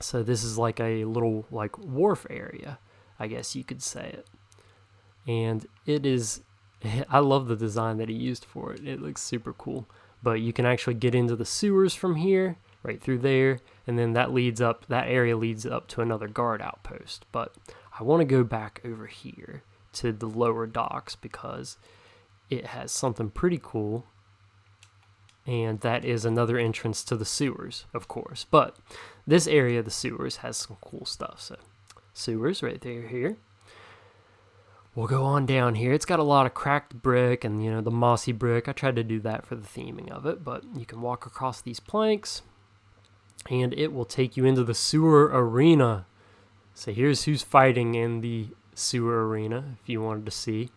So this is like a little, like, wharf area, I guess you could say it. And it is, I love the design that he used for it. It looks super cool. But you can actually get into the sewers from here, right through there. And then that area leads up to another guard outpost. But I want to go back over here to the lower docks because it has something pretty cool. And that is another entrance to the sewers, of course. But this area of the sewers has some cool stuff. So, sewers right there here. We'll go on down here. It's got a lot of cracked brick and, you know, the mossy brick. I tried to do that for the theming of it. But you can walk across these planks, and it will take you into the sewer arena. So here's who's fighting in the sewer arena, if you wanted to see.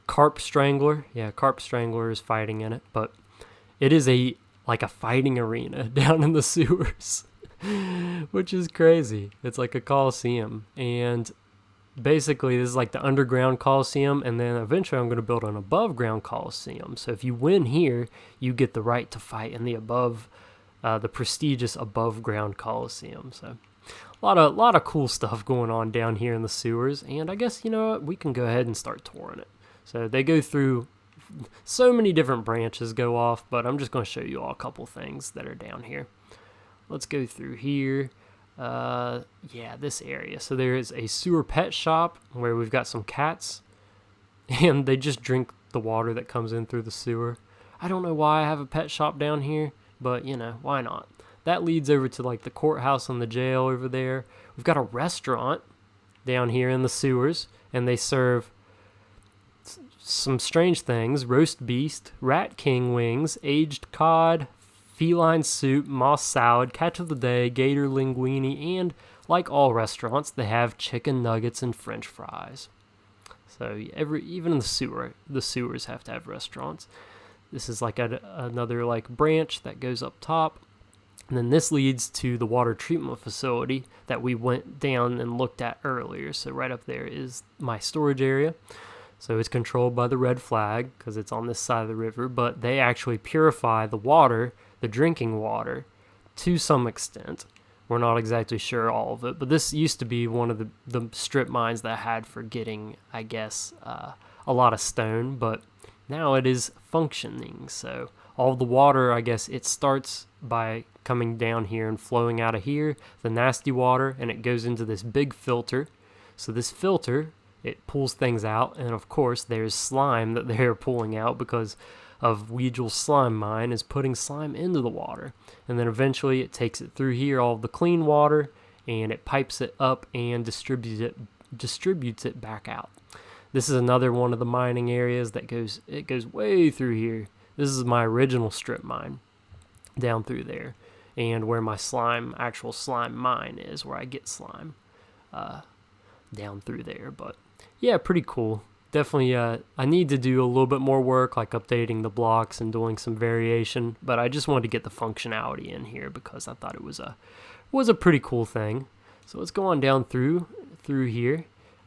Carp Strangler. Yeah, Carp Strangler is fighting in it, but it is like a fighting arena down in the sewers, which is crazy. It's like a coliseum, and basically this is like the underground coliseum, and then eventually I'm going to build an above ground coliseum. So if you win here, you get the right to fight in the prestigious above ground coliseum. So a lot of cool stuff going on down here in the sewers, and I guess, you know what, we can go ahead and start touring it. So they go through so many different branches go off, but I'm just going to show you all a couple things that are down here. Let's go through here. This area. So there is a sewer pet shop where we've got some cats, and they just drink the water that comes in through the sewer. I don't know why I have a pet shop down here, but you know, why not? That leads over to like the courthouse and the jail over there. We've got a restaurant down here in the sewers, and they serve some strange things: roast beast, rat king wings, aged cod, feline soup, moss salad, catch of the day, gator linguine, and like all restaurants, they have chicken nuggets and french fries. So even in the sewers have to have restaurants. This is like another like branch that goes up top. And then this leads to the water treatment facility that we went down and looked at earlier. So right up there is my storage area. So it's controlled by the red flag because it's on this side of the river, but they actually purify the water, the drinking water, to some extent. We're not exactly sure all of it, but this used to be one of the strip mines that I had for getting, I guess, a lot of stone, but now it is functioning. So all the water, I guess, it starts by coming down here and flowing out of here, the nasty water, and it goes into this big filter. So this filter, it pulls things out, and of course there's slime that they're pulling out because of Weegel's slime mine is putting slime into the water. And then eventually it takes it through here, all the clean water, and it pipes it up and distributes it back out. This is another one of the mining areas that goes way through here. This is my original strip mine down through there, and where my actual slime mine is, where I get slime down through there. But yeah, pretty cool. Definitely, I need to do a little bit more work, like updating the blocks and doing some variation, but I just wanted to get the functionality in here because I thought it was a pretty cool thing. So let's go on down through here.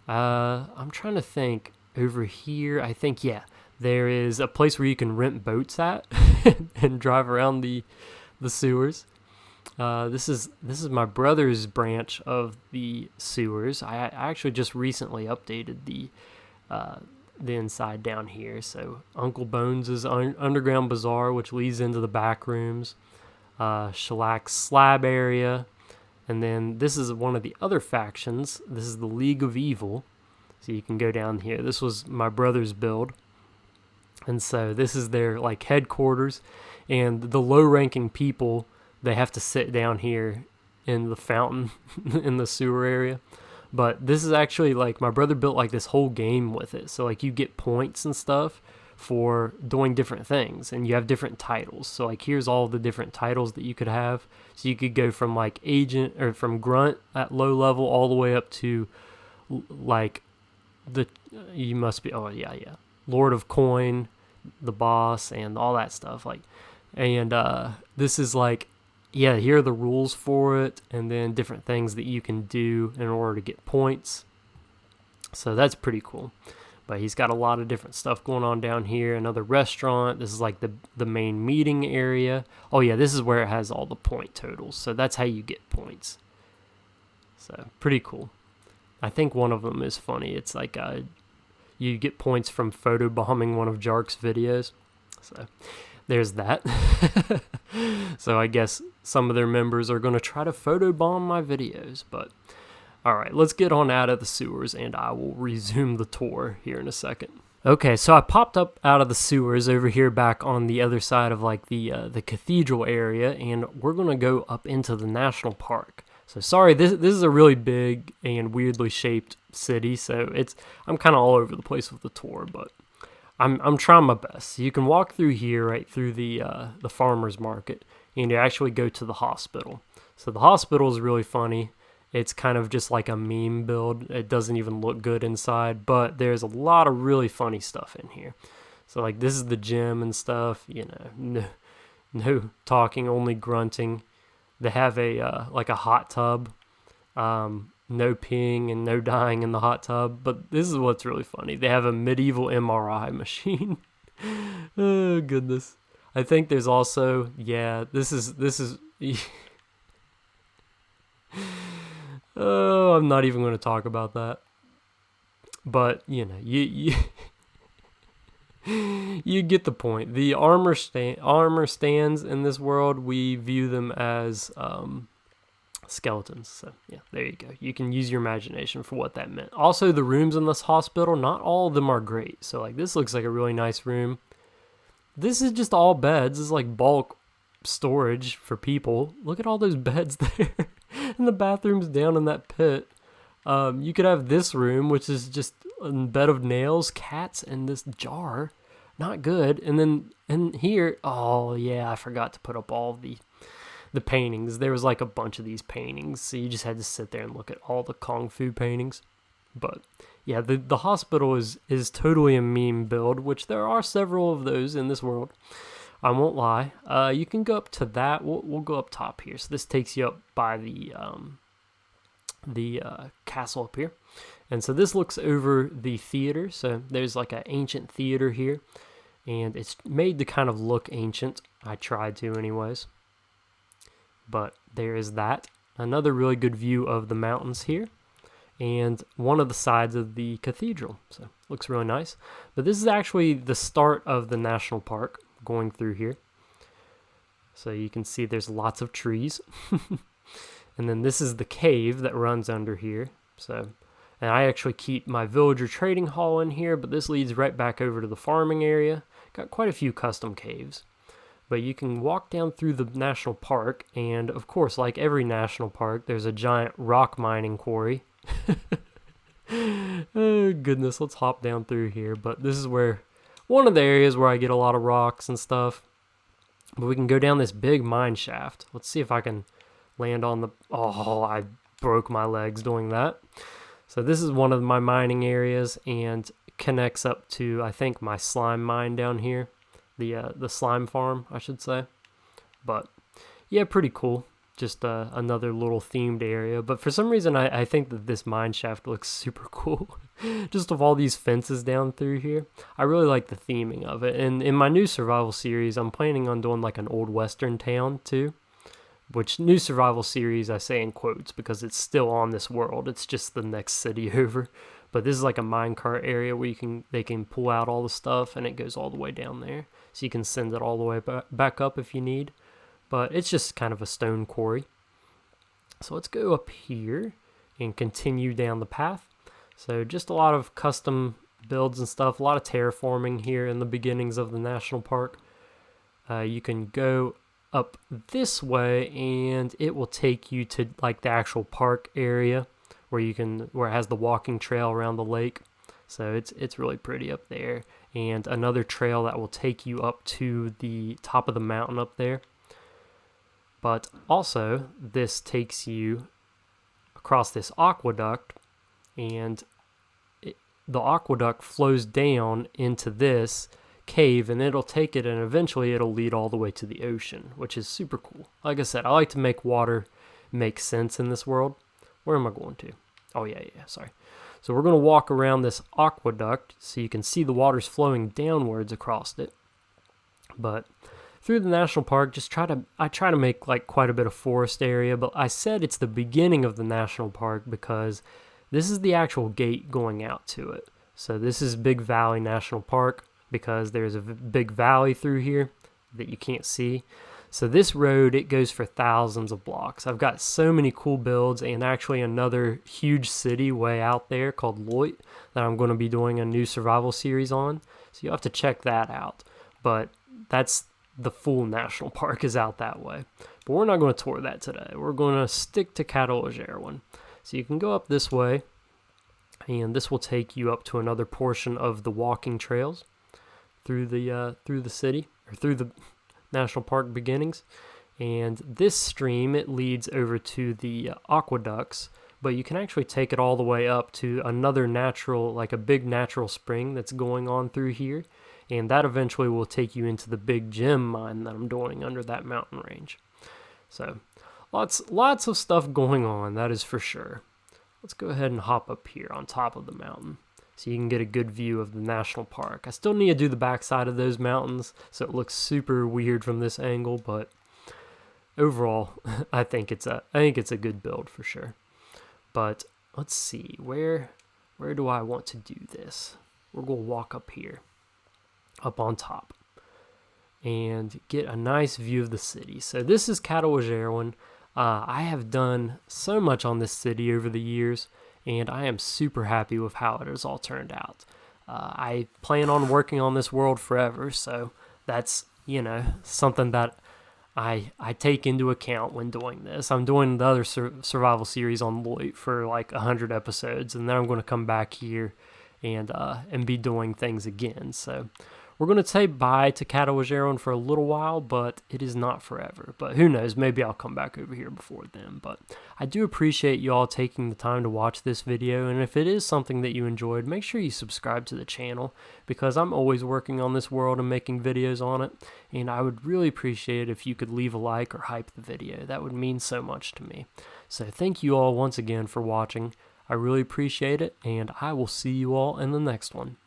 I'm trying to think over here. I think, yeah, there is a place where you can rent boats at and drive around the sewers. This is my brother's branch of the sewers. I actually just recently updated the inside down here. So Uncle Bones' underground bazaar, which leads into the back rooms, shellac slab area, and then this is one of the other factions. This is the League of Evil. So you can go down here. This was my brother's build, and so this is their like headquarters, and the low-ranking people, they have to sit down here in the fountain in the sewer area. But this is actually, like, my brother built, like, this whole game with it. So, like, you get points and stuff for doing different things. And you have different titles. So, like, here's all the different titles that you could have. So, you could go from, like, agent, or from grunt at low level all the way up to, like, you must be, Lord of Coin, the boss, and all that stuff. Like, and this is, like, yeah, here are the rules for it, and then different things that you can do in order to get points. So that's pretty cool. But he's got a lot of different stuff going on down here. Another restaurant. This is like the main meeting area. Oh yeah, this is where it has all the point totals. So that's how you get points. So pretty cool. I think one of them is funny. It's like you get points from photobombing one of Jark's videos. So there's that. So I guess some of their members are going to try to photobomb my videos. But all right, let's get on out of the sewers, and I will resume the tour here in a second. Okay, so I popped up out of the sewers over here back on the other side of like the cathedral area, and we're going to go up into the national park. So sorry, this is a really big and weirdly shaped city, so I'm kind of all over the place with the tour, but I'm trying my best. You can walk through here, right through the farmer's market, and you actually go to the hospital. So the hospital is really funny. It's kind of just like a meme build. It doesn't even look good inside, but there's a lot of really funny stuff in here. So like this is the gym and stuff, you know, no talking, only grunting. They have a like a hot tub, no peeing and no dying in the hot tub. But this is what's really funny. They have a medieval MRI machine. Oh goodness. I think there's also, yeah, this is oh, I'm not even going to talk about that. But, you know, you you get the point. The armor stands in this world, we view them as skeletons. So, yeah, there you go. You can use your imagination for what that meant. Also, the rooms in this hospital, not all of them are great. So, like, this looks like a really nice room. this is just all beds. This is like bulk storage for people. Look at all those beds there. And the bathroom's down in that pit. You could have this room, which is just a bed of nails, cats, and this jar. Not good. And then in here, oh yeah, I forgot to put up all the paintings. There was like a bunch of these paintings, so you just had to sit there and look at all the Kung Fu paintings. But yeah, the hospital is totally a meme build, which there are several of those in this world. I won't lie. You can go up to that. We'll go up top here. So this takes you up by the castle up here. And so this looks over the theater. So there's like an ancient theater here. And it's made to kind of look ancient. I tried to anyways. But there is that. Another really good view of the mountains here. And one of the sides of the cathedral. So looks really nice. But this is actually the start of the national park going through here. So you can see there's lots of trees. And then this is the cave that runs under here. So, and I actually keep my villager trading hall in here, but this leads right back over to the farming area. Got quite a few custom caves. But you can walk down through the national park, and of course, like every national park, there's a giant rock mining quarry. Oh goodness, let's hop down through here. But this is where, one of the areas where I get a lot of rocks and stuff. But we can go down this big mine shaft. Let's see if I can land on the... Oh, I broke my legs doing that. So this is one of my mining areas and connects up to, I think, my slime mine down here. The slime farm, I should say. But yeah, pretty cool. Just another little themed area. But for some reason, I think that this mine shaft looks super cool. Just of all these fences down through here. I really like the theming of it. And in my new survival series, I'm planning on doing like an old western town too. Which new survival series I say in quotes because it's still on this world. It's just the next city over. But this is like a minecart area where they can pull out all the stuff and it goes all the way down there. So you can send it all the way back up if you need. But it's just kind of a stone quarry. So let's go up here and continue down the path. So just a lot of custom builds and stuff. A lot of terraforming here in the beginnings of the national park. You can go up this way and it will take you to like the actual park area where it has the walking trail around the lake. So it's really pretty up there. And another trail that will take you up to the top of the mountain up there. But also, this takes you across this aqueduct, and the aqueduct flows down into this cave, and it'll take it, and eventually it'll lead all the way to the ocean, which is super cool. Like I said, I like to make water make sense in this world. Where am I going to? Oh, yeah, sorry. So we're going to walk around this aqueduct so you can see the water's flowing downwards across it. But through the national park, I try to make like quite a bit of forest area, but I said it's the beginning of the national park because this is the actual gate going out to it. So this is Big Valley National Park because there's a big valley through here that you can't see. So this road, it goes for thousands of blocks. I've got so many cool builds and actually another huge city way out there called Loit that I'm going to be doing a new survival series on. So you'll have to check that out. But that's the full national park is out that way. But we're not going to tour that today. We're going to stick to Catalan. So you can go up this way and this will take you up to another portion of the walking trails through the city or through the national park beginnings. And this stream, it leads over to the aqueducts, but you can actually take it all the way up to another natural, like a big natural spring that's going on through here, and that eventually will take you into the big gem mine that I'm doing under that mountain range. So lots of stuff going on, that is for sure. Let's go ahead and hop up here on top of the mountain so you can get a good view of the national park. I still need to do the backside of those mountains, so it looks super weird from this angle, but overall, I think it's a good build for sure. But let's see, where do I want to do this? We're going to walk up here, up on top, and get a nice view of the city. So this is Catalan. I have done so much on this city over the years, and I am super happy with how it has all turned out. I plan on working on this world forever, so that's, something that I take into account when doing this. I'm doing the other survival series on Loit for like 100 episodes, and then I'm going to come back here and be doing things again. So we're going to say bye to Catalan for a little while, but it is not forever. But who knows, maybe I'll come back over here before then. But I do appreciate you all taking the time to watch this video, and if it is something that you enjoyed, make sure you subscribe to the channel, because I'm always working on this world and making videos on it, and I would really appreciate it if you could leave a like or hype the video. That would mean so much to me. So thank you all once again for watching. I really appreciate it, and I will see you all in the next one.